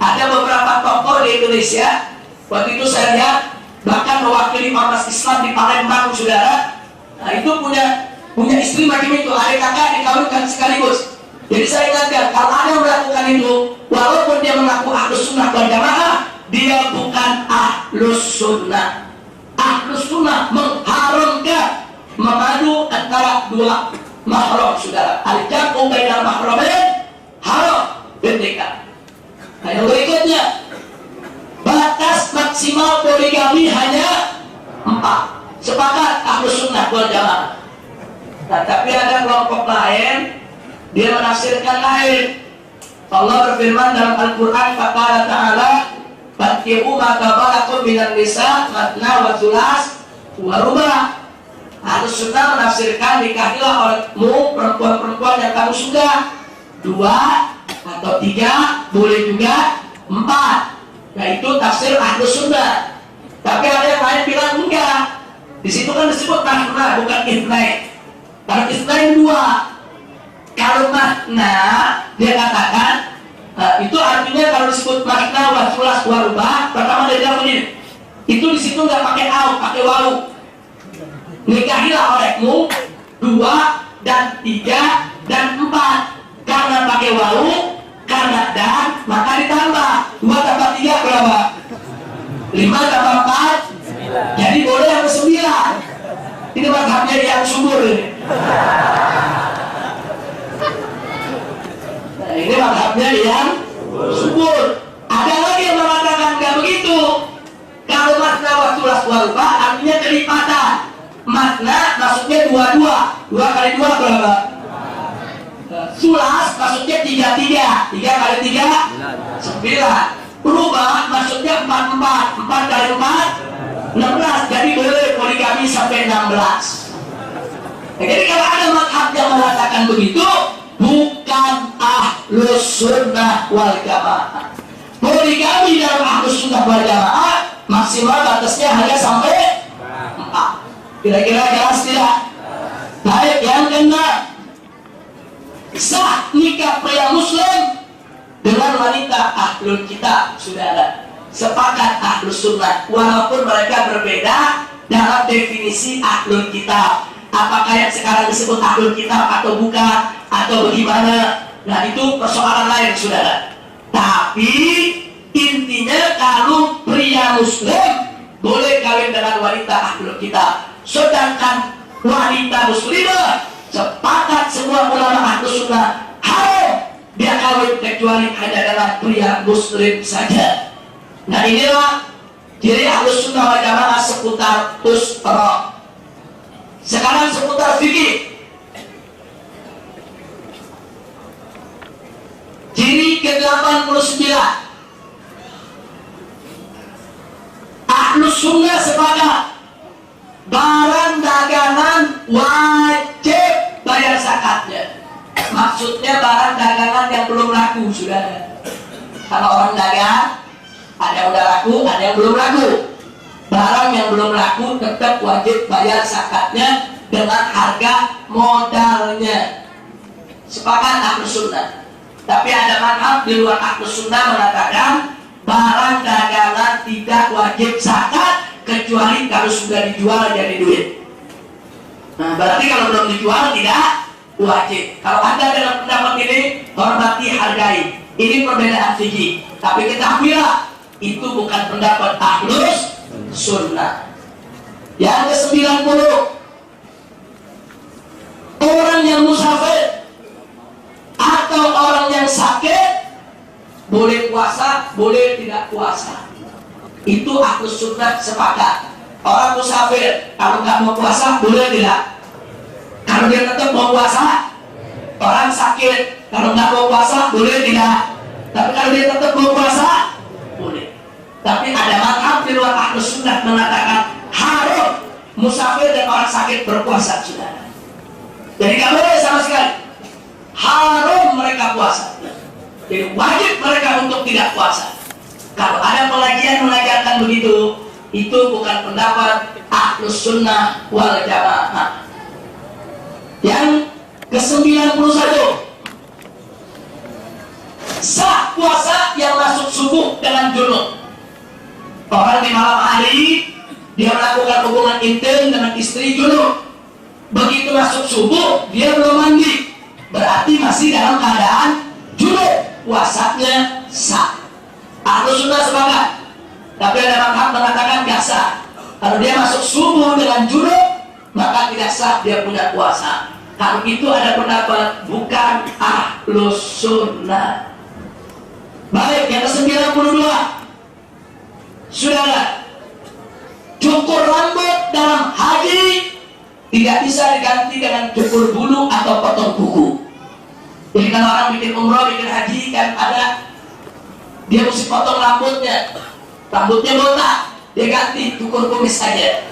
Ada beberapa tokoh di Indonesia. Waktu itu saya lihat, bahkan mewakili ormas Islam di Palembang, saudara. Nah, itu punya istri macam itu, adik kakak dikawinkan sekaligus. Jadi saya ingatkan, kalau ada yang melakukan itu, walaupun dia mengaku Ahlus Sunnah wal Jamaah, dia bukan Ahlus Sunnah. Ahlus Sunnah mengharamkan memadu antara 2 mahram, saudara. Al-jam'u bainal mahramain haram, bendeka. Nah, yang berikutnya, batas maksimal poligami hanya 4. Sepakat Ahlus Sunnah wal Jamaah. Nah, tapi ada kelompok lain, dia menafsirkan lain. Allah berfirman dalam Al-Quran, faqala ta'ala, "Fankihu ma tabalakum minan nisa matna wa thulas wa ruba'." Ahlus Sunnah menafsirkan, nikahilah olehmu perempuan-perempuan yang kamu suka, 2 atau 3, boleh juga 4. Nah, itu tafsir Ahlus Sunnah. Tapi ada yang lain bilang enggak. Di situ kan disebut makna, bukan itsnain. Kalau itsnain 2. Kalau makna dia katakan itu artinya kalau disebut makna wa thulas wa ruba', pertama dia bilang begini. Itu di situ enggak pakai au, pakai wawu. Nikahilah olehmu 2 dan 3 dan 4. Karena pakai wawu, karena dan, maka ditambah 2 tambah 3 berapa? 5 tambah 4, jadi boleh yang 9. Ini mazhabnya yang subur ini. Nah, ini mazhabnya yang subur. Ada lagi yang mengatakan nggak begitu. Kalau makna waktu las waruba artinya kelipatan. Makna maksudnya 2 kali 2 berapa? Sulas maksudnya 3 kali 3 9. Berubah maksudnya 4 kali 4 16. Jadi boleh poligami sampai 16. Jadi kalau ada mazhab yang mengatakan begitu, bukan Ahlus Sunnah wal Jamaah. Poligami dalam Ahlus Sunnah wal Jamaah maksimal batasnya hanya sampai 4. Kira-kira jelas tidak? Baik, yang keenam, sah nikah pria muslim dengan wanita ahlul kitab. Saudara, sepakat ahlus sunnah, walaupun mereka berbeda dalam definisi ahlul kitab. Apakah yang sekarang disebut ahlul kitab atau bukan, atau bagaimana, nah itu persoalan lain, saudara. Tapi intinya kalau pria muslim boleh kawin dengan wanita ahlul kitab, sedangkan wanita muslimah sepakat semua ulama ahlus sunnah haram dia kawin kecuali hanya dengan pria muslim saja. Nah inilah ciri ahlus sunnah wal jamaah seputar usra. Sekarang seputar fikih. Ciri ke-89, ahlus sunnah sepakat barang dagangan wajib bayar zakatnya. Maksudnya barang dagangan yang belum laku, saudara. Kalau orang dagang, ada yang udah laku, ada yang belum laku. Barang yang belum laku tetap wajib bayar zakatnya dengan harga modalnya. Sepakat ahlus sunnah. Tapi ada mazhab di luar ahlus sunnah mengatakan barang dagangan tidak wajib zakat kecuali kalau sudah dijual jadi duit. Nah, berarti kalau belum dijual tidak wajib. Kalau Anda dalam pendapat ini, hormati, hargai. Ini perbedaan fikih. Tapi ketahuilah, itu bukan pendapat ahlus sunnah. Yang ke-90, orang yang musafir atau orang yang sakit boleh puasa, boleh tidak puasa. Itu ahlus sunnah sepakat. Orang musafir kalau nggak mau puasa boleh tidak? Kalau dia tetap mau puasa. Orang sakit kalau nggak mau puasa boleh tidak? Tapi kalau dia tetap mau puasa boleh. Tapi ada mazhab di luar ahlus sunnah mengatakan haram musafir dan orang sakit berpuasa, saudara. Jadi nggak boleh sama sekali. Haram mereka puasa. Jadi wajib mereka untuk tidak puasa. Kalau ada pengajian mengajarkan begitu, itu bukan pendapat ahlus sunnah wal jamaah. Yang ke-91, sah puasa yang masuk subuh dengan junub. Orang di malam hari dia melakukan hubungan intim dengan istri junub. Begitu masuk subuh dia belum mandi, berarti masih dalam keadaan junub, puasanya sah. Ahlus sunnah sepakat. Tapi ada mazhab mengatakan gak sah. Kalau dia masuk subuh dengan junub, maka tidak sah dia punya puasa. Kalau itu ada pendapat bukan ahlus sunnah. Baik, yang ke-92, saudara, cukur rambut dalam haji tidak bisa diganti dengan cukur bulu atau potong kuku. Jadi kalau orang bikin umroh, bikin haji kan ada, dia mesti potong rambutnya. Rambutnya botak, dia ganti cukur kumis saja.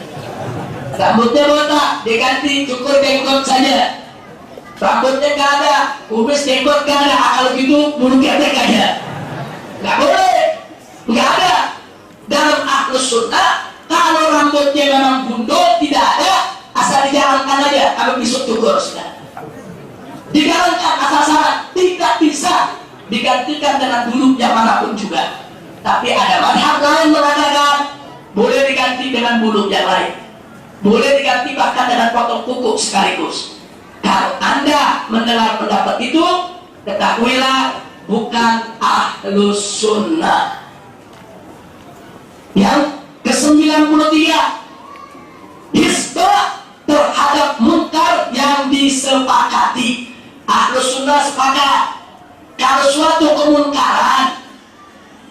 Rambutnya botak, dia ganti cukur jenggot saja. Rambutnya gak ada, kumis jenggot gak ada, kalau gitu bulu ketek aja. Gak boleh, gak ada. Dalam ahlus sunnah, kalau rambutnya memang gundul tidak ada, asal dijalankan aja, kalau besok cukur sudah. Dijalankan asal syarat, tidak bisa digantikan dengan bulu yang manapun juga. Tapi ada mazhab lain mengatakan boleh diganti dengan bulu yang lain, boleh diganti bahkan dengan potong kuku sekaligus. Kalau Anda mendengar pendapat itu, ketahuilah bukan ahlus sunnah. Yang ke-93, hisbah terhadap munkar yang disepakati. Ahlus sunnah sepakat kalau suatu kemunkaran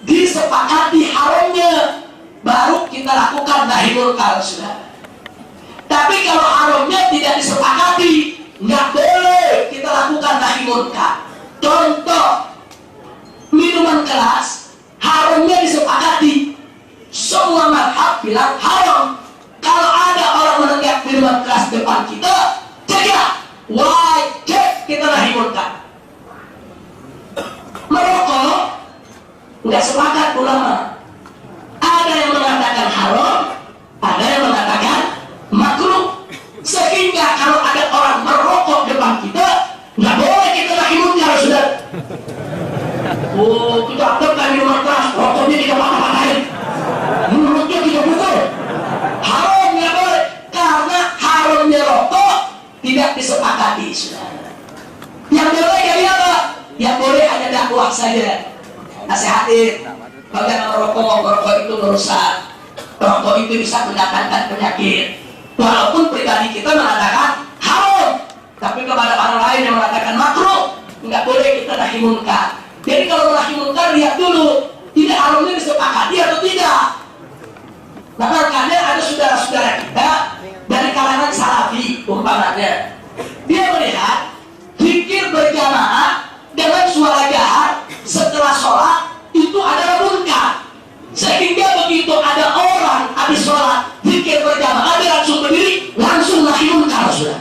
disepakati haramnya, baru kita lakukan nahi munkar, saudara. Tapi kalau haramnya tidak disepakati, nggak boleh kita lakukan nahi munkar. Contoh, minuman keras haramnya disepakati, semua mazhab bilang haram. Kalau ada orang menenggak minuman keras depan kita, cegah, wajib kita nahi munkar. Merokok nggak sepakat ulama. Ada yang mengatakan haram, ada yang mengatakan makruh. Sehingga kalau ada orang ngomong rokok itu merusak, rokok itu bisa mendatangkan penyakit. Walaupun pribadi kita mengatakan haram, tapi kepada orang lain yang mengatakan makruh, nggak boleh kita nahi munkar. Jadi kalau nahi munkar, lihat dulu tidak haramnya disepakati atau tidak. Nah, makanya ada saudara-saudara kita dari kalangan salafi umpamanya, dia melihat zikir berjamaah dengan suara jahar setelah sholat itu adalah munkar, sehingga begitu ada orang habis sholat zikir berjamaah dia langsung berdiri, langsung nahi munkar. Sudah,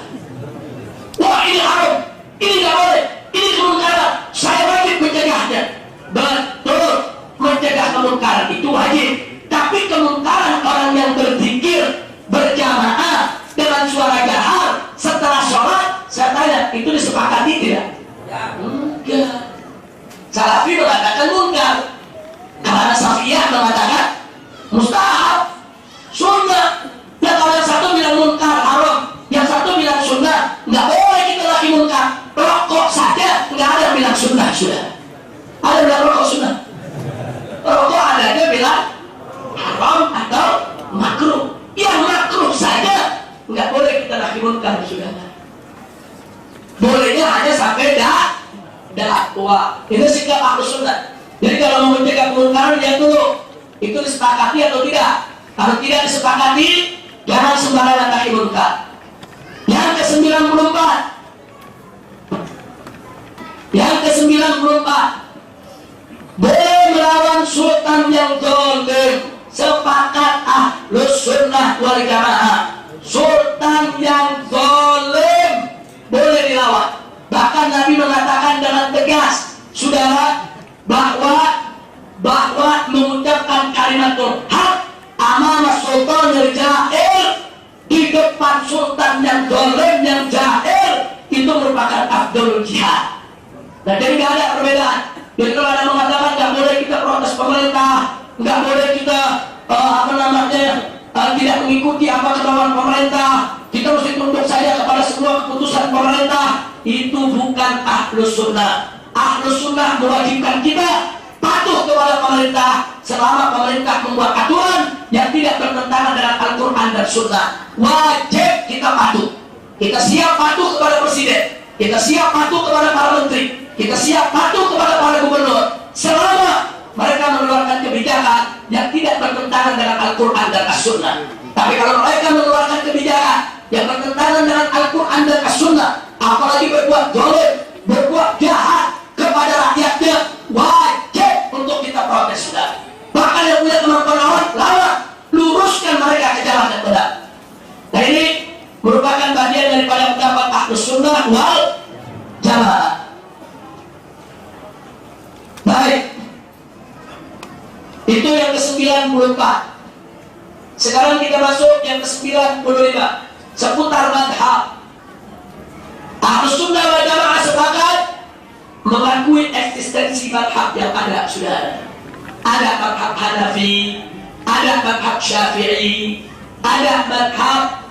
wah ini haram, ini nggak boleh, ini kemungkaran, saya wajib mencegahnya. Betul, mencegah kemungkaran itu wajib, tapi kemungkaran orang yang berzikir berjamaah dengan suara jahar setelah sholat, saya tanya, itu disepakati tidak? Enggak. Salafi mengatakan munkar, karena Syafi'iyah mengatakan mustahab, sunnah. Dan kalau yang satu bilang munkar haram, yang satu bilang sunnah, nggak boleh kita lagi munkar. Rokok saja nggak ada yang bilang sunnah. Sudah ada yang bilang rokok sunnah. Rokok ada aja bilang haram atau makruh. Yang makruh saja nggak boleh kita lagi munkar. Sudah, bolehnya hanya sampai dakwah. Itu sikap Ahlus Sunnah. Jadi kalau mau mencegah kemungkaran, lihat dulu itu disepakati atau tidak. Kalau tidak disepakati, jangan sembarangan nahi munkar. Yang ke-94, boleh melawan sultan yang zalim. Sepakat Ahlus Sunnah wal Jamaah, sultan yang zalim boleh dilawan. Bahkan Nabi mengatakan dengan tegas, saudara, bahwa mengucapkan kalimatul haq amama sultanil ja'ir, di depan sultan yang zalim, yang ja'ir, itu merupakan afdalul jihad. Nah, jadi nggak ada perbedaan. Jadi kalau ada mengatakan nggak boleh kita protes pemerintah, nggak boleh kita tidak mengikuti apa kemauan pemerintah, kita mesti tunduk saja kepada semua keputusan pemerintah, itu bukan Ahlus Sunnah. Ahlus Sunnah mewajibkan kita patuh kepada pemerintah selama pemerintah membuat aturan yang tidak bertentangan dengan Al-Quran dan Sunnah. Wajib kita patuh. Kita siap patuh kepada presiden, kita siap patuh kepada para menteri, kita siap patuh kepada para gubernur selama mereka mengeluarkan kebijakan yang tidak bertentangan dengan Al-Quran dan As-Sunnah. Tapi kalau mereka mengeluarkan kebijakan yang bertentangan dengan Al-Quran dan As-Sunnah, apalagi berbuat zalim, berbuat jahat kepada rakyatnya, wajib untuk kita protes. Sudah, bahkan yang punya kemampuan lawan, luruskan mereka ke jalan yang benar. Nah, ini merupakan bagian daripada pendapat Ahlus Sunnah wal Jamaah. Baik, itu yang ke-94. Sekarang kita masuk yang ke-95, seputar madhab. Ahlus Sunnah wal Jamaah sepakat mengakui eksistensi madhab yang ada. Sudah ada madhab Hanafi, ada madhab Syafi'i, ada madhab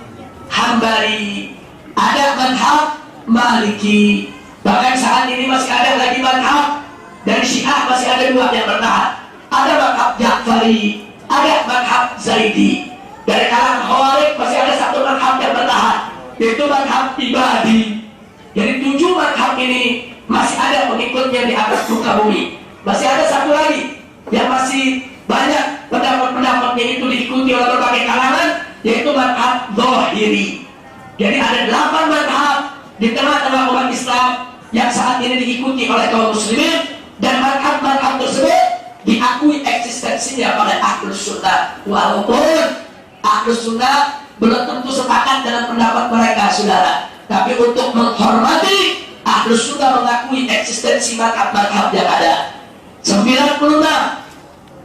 Hambali, ada madhab Maliki. Bahkan saat ini masih ada lagi madhab dari Syiah, masih ada dua yang bertahan. Ada madhab Ja'fari, ada madhab Zaidi. Dari kalangan Khawarij masih ada satu madhab yang bertahan, yaitu madhab Ibadi. Jadi 7 madhab ini masih ada pengikutnya di atas muka bumi. Masih ada satu lagi yang masih banyak pendapat-pendapatnya itu diikuti oleh berbagai kalangan, yaitu madhab Zahiri. Jadi ada 8 madhab di tengah-tengah umat Islam yang saat ini diikuti oleh kaum muslimin, dan madhab-madhab tersebut diakui eksistensinya oleh Ahlus Sunnah. Walaupun Ahlus Sunnah belum tentu sepakat dengan pendapat mereka, saudara, tapi untuk menghormati, Ahlus Sunnah mengakui eksistensi madhab-madhab yang ada. 96,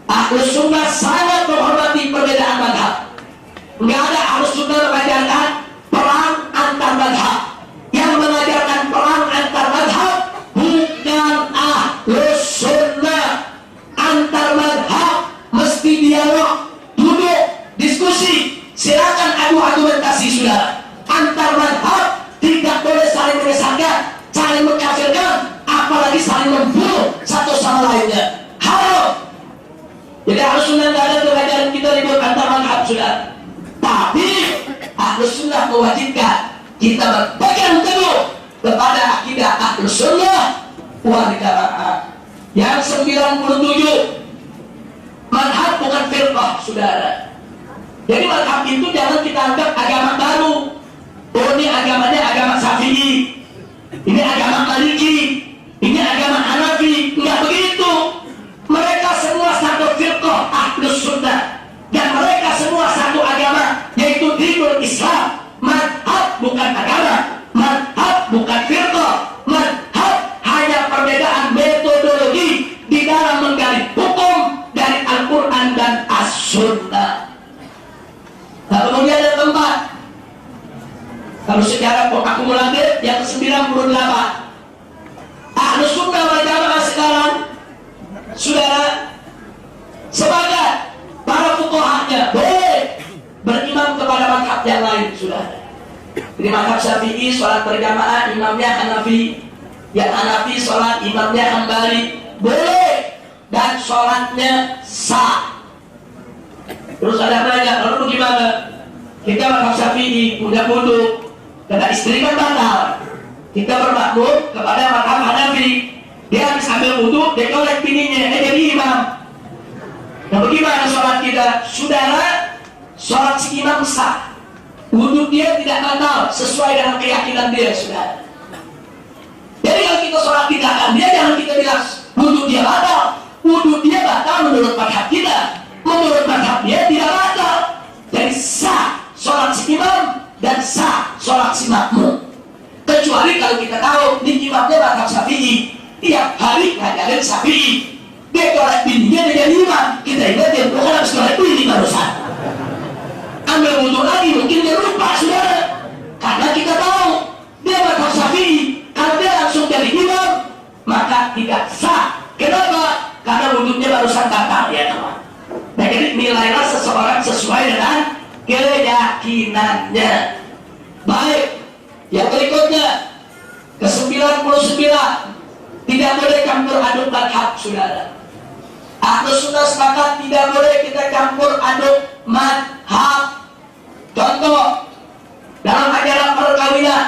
Ahlus Sunnah sangat menghormati perbedaan madhab. Nggak ada Ahlus Sunnah mengajarkan perang antar madhab. Yang mengajarkan perang antar madhab bukan Ahlus Sunnah. Antar madhab mesti dialog, duduk, diskusi, silakan adu argumentasi, saudara. Antar madhab tidak boleh saling menyesatkan, saling mengkafirkan, apalagi saling membunuh satu sama lainnya. Haram. Jadi Ahlus Sunnah nggak ada ajaran kita ribut antar madhab sudah. Tapi Ahlus Sunnah mewajibkan kita berpegang teguh kepada akidah Ahlus Sunnah wal Jamaah yang 97. Madhab bukan firqah, saudara. Jadi madhab itu jangan kita anggap agama baru. Oh, ini agamanya agama Syafi'i, ini agama Maliki, ini agama Hanafi. Enggak begitu. Mereka semua satu firqah Ahlus Sunnah, dan mereka semua satu agama, yaitu dinul Islam. Madhab bukan agama, madhab bukan firqah, madhab hanya perbedaan metodologi di dalam menggali hukum dari Al-Quran dan As-Sunnah. Nah, kemudian ada tempat. Kalau secara akumulatif yang ke-98, Ahlus Sunnah wal Jamaah sekarang, saudara, sepakat para fuqahanya boleh berimam kepada madhab yang lain, saudara. Jadi madhab Syafi'i sholat berjamaah imamnya Hanafi, yang Hanafi sholat imamnya Hambali, boleh, dan sholatnya sah. Terus ada nanya, lalu gimana? Kita madhab Syafi'i punya wudhu, karena istri kan batal. Kita bermakmum kepada madhab Hanafi, dia habis ambil wudhu, dia kolek bininya, jadi imam. Nah, bagaimana sholat kita? Saudara, sholat si imam sah, wudhu dia tidak batal sesuai dengan keyakinan dia, saudara. Jadi kalau kita sholat di belakang dia, jangan kita bilang wudhu dia batal. Wudhu dia batal menurut madhab kita, menurut madhab dia tidak batal. Jadi sah sholat si imam dan sah sholat si makmum. Kecuali kalau kita tahu di imamnya madhab Syafi'i, tiap hari ngajarin Syafi'i, dia kolek bininya dia jadi imam. Kita ingat dia bukan harus kolek bini barusan. Ambil wudhu lagi, mungkin dia lupa, saudara. Karena kita tahu dia madhab Syafi'i, kalau dia langsung jadi imam maka tidak sah. Kenapa? Karena wudhunya barusan batal, ya teman. Nah, jadi nilailah seseorang sesuai dengan keyakinannya. Baik, yang berikutnya ke-99, tidak boleh campur aduk madhab, saudara. Ahlus Sunnah sepakat tidak boleh kita campur aduk madhab. Contoh, dalam ajaran perkawinan,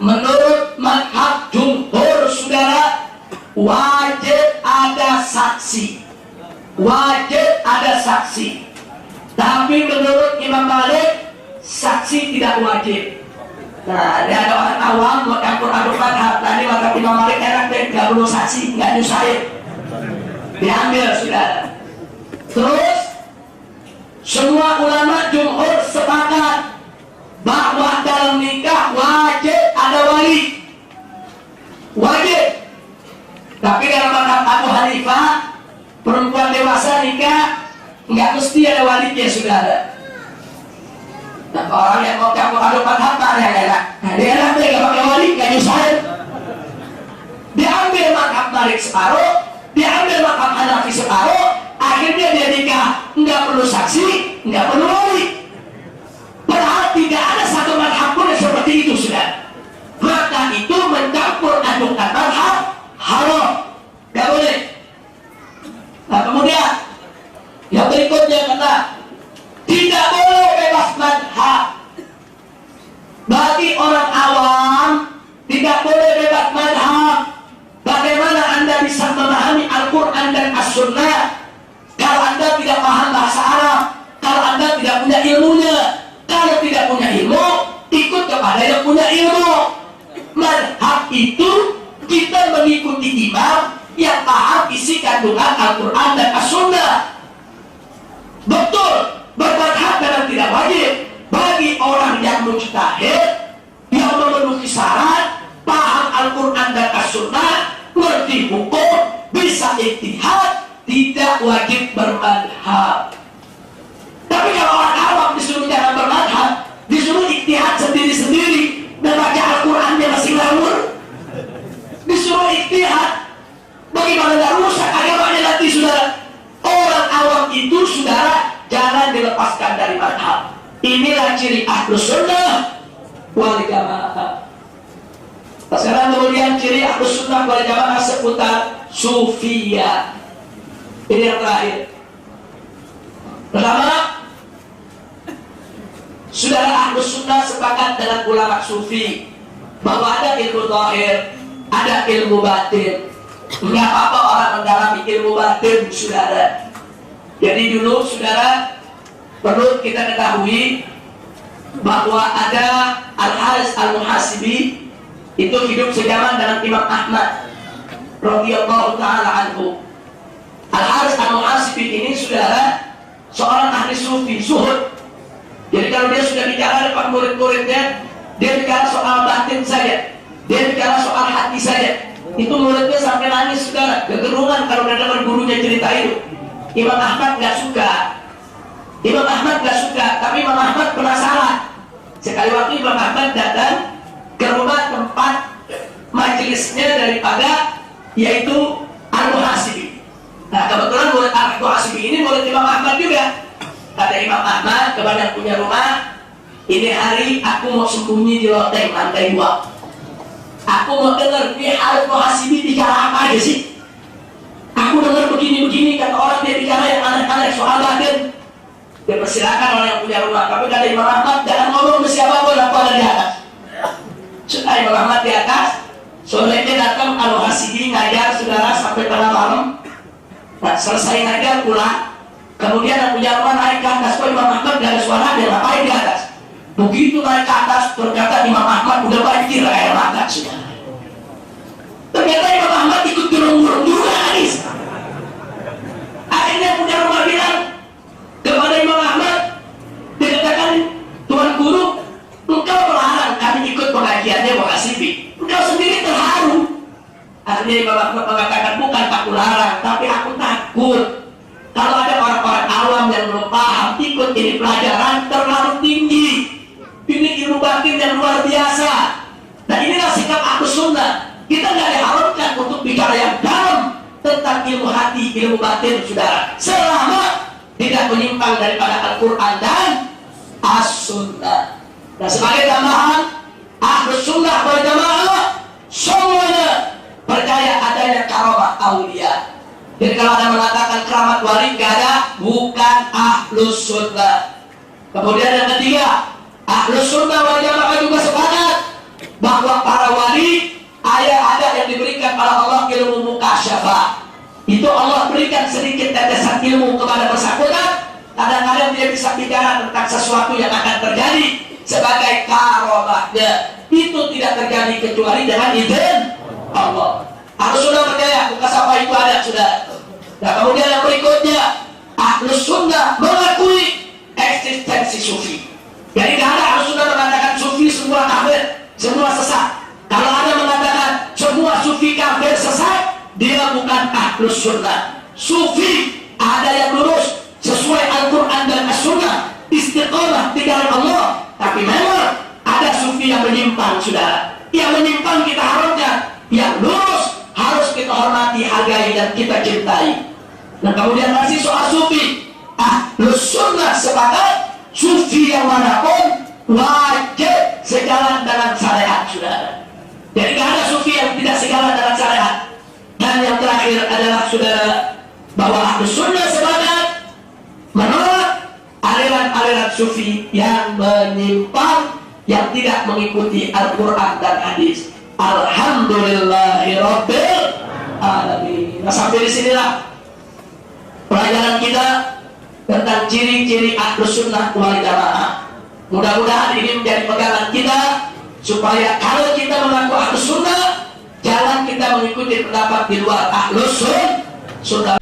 menurut madhab jumhur, saudara, wajib ada saksi. Wajib ada saksi. Tapi menurut Imam Malik, saksi tidak wajib. Nah, ada orang awam mau campur aduk madhab. Tadi madhab Imam Malik enak deh, gak perlu saksi, gak nyusahin. Diambil, saudara. Terus, semua ulama jumhur sepakat bahwa dalam nikah wajib ada wali. Wajib. Tapi dalam madhab Abu Hanifah, perempuan dewasa nikah nggak mesti ada walinya, saudara. Nah, orang yang mau campur aduk madhab mana yang enak? Nah, dia enak deh, gak pakai wali, gak nyusahin. Diambil madhab Malik separuh, diambil madhab Hanafi separuh, akhirnya dia nikah nggak perlu saksi, nggak perlu wali. Padahal tidak ada satu madhab pun yang seperti itu, saudara. Maka itu mencampur adukkan madhab haram, nggak boleh. Nah, kemudian yang berikutnya kata tidak boleh bebas madhab. Bagi orang awam tidak boleh bebas madhab. Bagaimana Anda bisa memahami Al-Quran dan As-Sunnah kalau Anda tidak paham bahasa Arab, kalau Anda tidak punya ilmunya? Kalau tidak punya ilmu, ikut kepada yang punya ilmu. Madhab itu kita mengikuti imam yang paham isi kandungan Al-Quran dan As-Sunnah. Betul, bermadhab memang tidak wajib bagi orang yang mujtahid, yang memenuhi syarat, paham Al-Quran dan As-Sunnah, ngerti hukum, bisa ijtihad, tidak wajib bermadhab. Tapi kalau orang awam disuruh jangan bermadhab, disuruh ijtihad sendiri-sendiri, dan baca Al-Qurannya masih ngawur, disuruh ijtihad, bagaimana gak rusak agamanya nanti, saudara? Orang awam itu, saudara, jangan dilepaskan dari madhab. Inilah ciri Ahlus Sunnah wal Jamaah. Sekarang kemudian ciri Ahlus Sunnah wal Jamaah seputar Sufiyah. Ini yang terakhir. Pertama, saudara Ahlus Sunnah sepakat dengan ulama sufi bahwa ada ilmu zahir, ada ilmu batin. Enggak apa-apa orang mendalami ilmu batin, saudara. Jadi dulu saudara perlu kita ketahui bahwa ada Al-Haris Al-Muhasibi itu hidup sejaman dengan Imam Ahmad radhiyallahu taala anhu. Al-Haris Al-Muhasibi ini saudara seorang ahli sufi, zuhud. Jadi kalau dia sudah bicara depan murid-muridnya, dia bicara soal batin saja, dia bicara soal hati saja. Itu muridnya sampai nangis saudara, kegerungan kalau dia dengar gurunya cerita itu. Imam Ahmad nggak suka. Imam Ahmad nggak suka, tapi Imam Ahmad penasaran. Sekali waktu Imam Ahmad datang ke rumah tempat majelisnya daripada yaitu Al-Muhasibi. Nah kebetulan murid Al-Muhasibi ini murid Imam Ahmad juga. Kata Imam Ahmad kepada yang punya rumah, ini hari aku mau sembunyi di loteng lantai 2. Aku mau dengar ini Al-Muhasibi bicara apa aja sih. Aku dengar begini-begini kata orang dia bicara yang aneh-aneh soal batin. Dia persilakan orang yang punya rumah. Tapi kata Imam Ahmad jangan ngomong ke siapapun, aku ada di atas. Sudah Imam Ahmad di atas. Sorenya datang Al-Muhasibi ngajar saudara sampai tengah malam. Nah selesai ngajar pulang. Kemudian yang punya rumah naik ke atas. Kok Imam Ahmad gak ada suara, dia ngapain di atas? Begitu naik ke atas ternyata Imam Ahmad udah banjir air mata saudara. Ternyata Imam Ahmad ikut gerung-gerung juga nangis. Akhirnya punya rumah bilang kepada Imam Ahmad, dia katakan, Tuan Guru, engkau melarang kami ikut pengajiannya Muhasibi. Engkau sendiri terharu. Akhirnya Imam Ahmad mengatakan, bukan aku larang, tapi aku takut. Kalau ada orang-orang awam yang belum paham ikut ini pelajaran terlalu tinggi. Ini ilmu batin yang luar biasa. Nah inilah sikap Ahlus Sunnah. Kita nggak diharapkan untuk bicara yang dalam tentang ilmu hati, ilmu batin, saudara. Selama tidak menyimpang daripada Al-Quran dan As-Sunnah. Nah sebagai tambahan, Ahlus Sunnah wal Jamaah semuanya percaya adanya karamah aulia. Jadi kalau ada mengatakan keramat wali nggak ada, bukan Ahlus Sunnah. Kemudian yang ketiga, Ahlus Sunnah wal Jamaah juga sepakat bahwa para wali ada yang diberikan oleh Allah ilmu mukasyafah. Itu Allah berikan sedikit tetesan ilmu kepada bersangkutan. Kadang-kadang dia bisa bicara tentang sesuatu yang akan terjadi sebagai karomahnya. Itu tidak terjadi kecuali dengan izin Allah. Ahlus Sunnah percaya mukasyafah itu ada sudah. Nah kemudian yang berikutnya, Ahlus Sunnah mengakui eksistensi sufi. Jadi tidak ada Ahlus Sunnah mengatakan sufi semua kafir, semua sesat. Kalau ada mengatakan semua sufi kafir sesat, dia bukan Ahlus Sunnah. Sufi ada yang lurus sesuai Al-Quran dan As-Sunnah, istiqomah di jalan Allah. Tapi memang ada sufi yang menyimpang, saudara. Yang menyimpang kita harapkan, yang lurus harus kita hormati, hargai dan kita cintai. Nah kemudian masih soal sufi, Ahlus Sunnah sepakat sufi yang manapun wajib sejalan dengan syariat, saudara. Jadi tidak ada sufi yang tidak sejalan dengan syariat. Dan yang terakhir adalah saudara bahwa Ahlus Sunnah sepakat menolak aliran-aliran sufi yang menyimpang, yang tidak mengikuti Al-Quran dan hadis. Alhamdulillahirabbil alamin. Nah sampai di sinilah pelajaran kita tentang ciri-ciri Ahlus Sunnah wal Jamaah. Mudah-mudahan ini menjadi pegangan kita supaya kalau kita mengaku Ahlus Sunnah, jangan kita mengikuti pendapat di luar Ahlus Sunnah.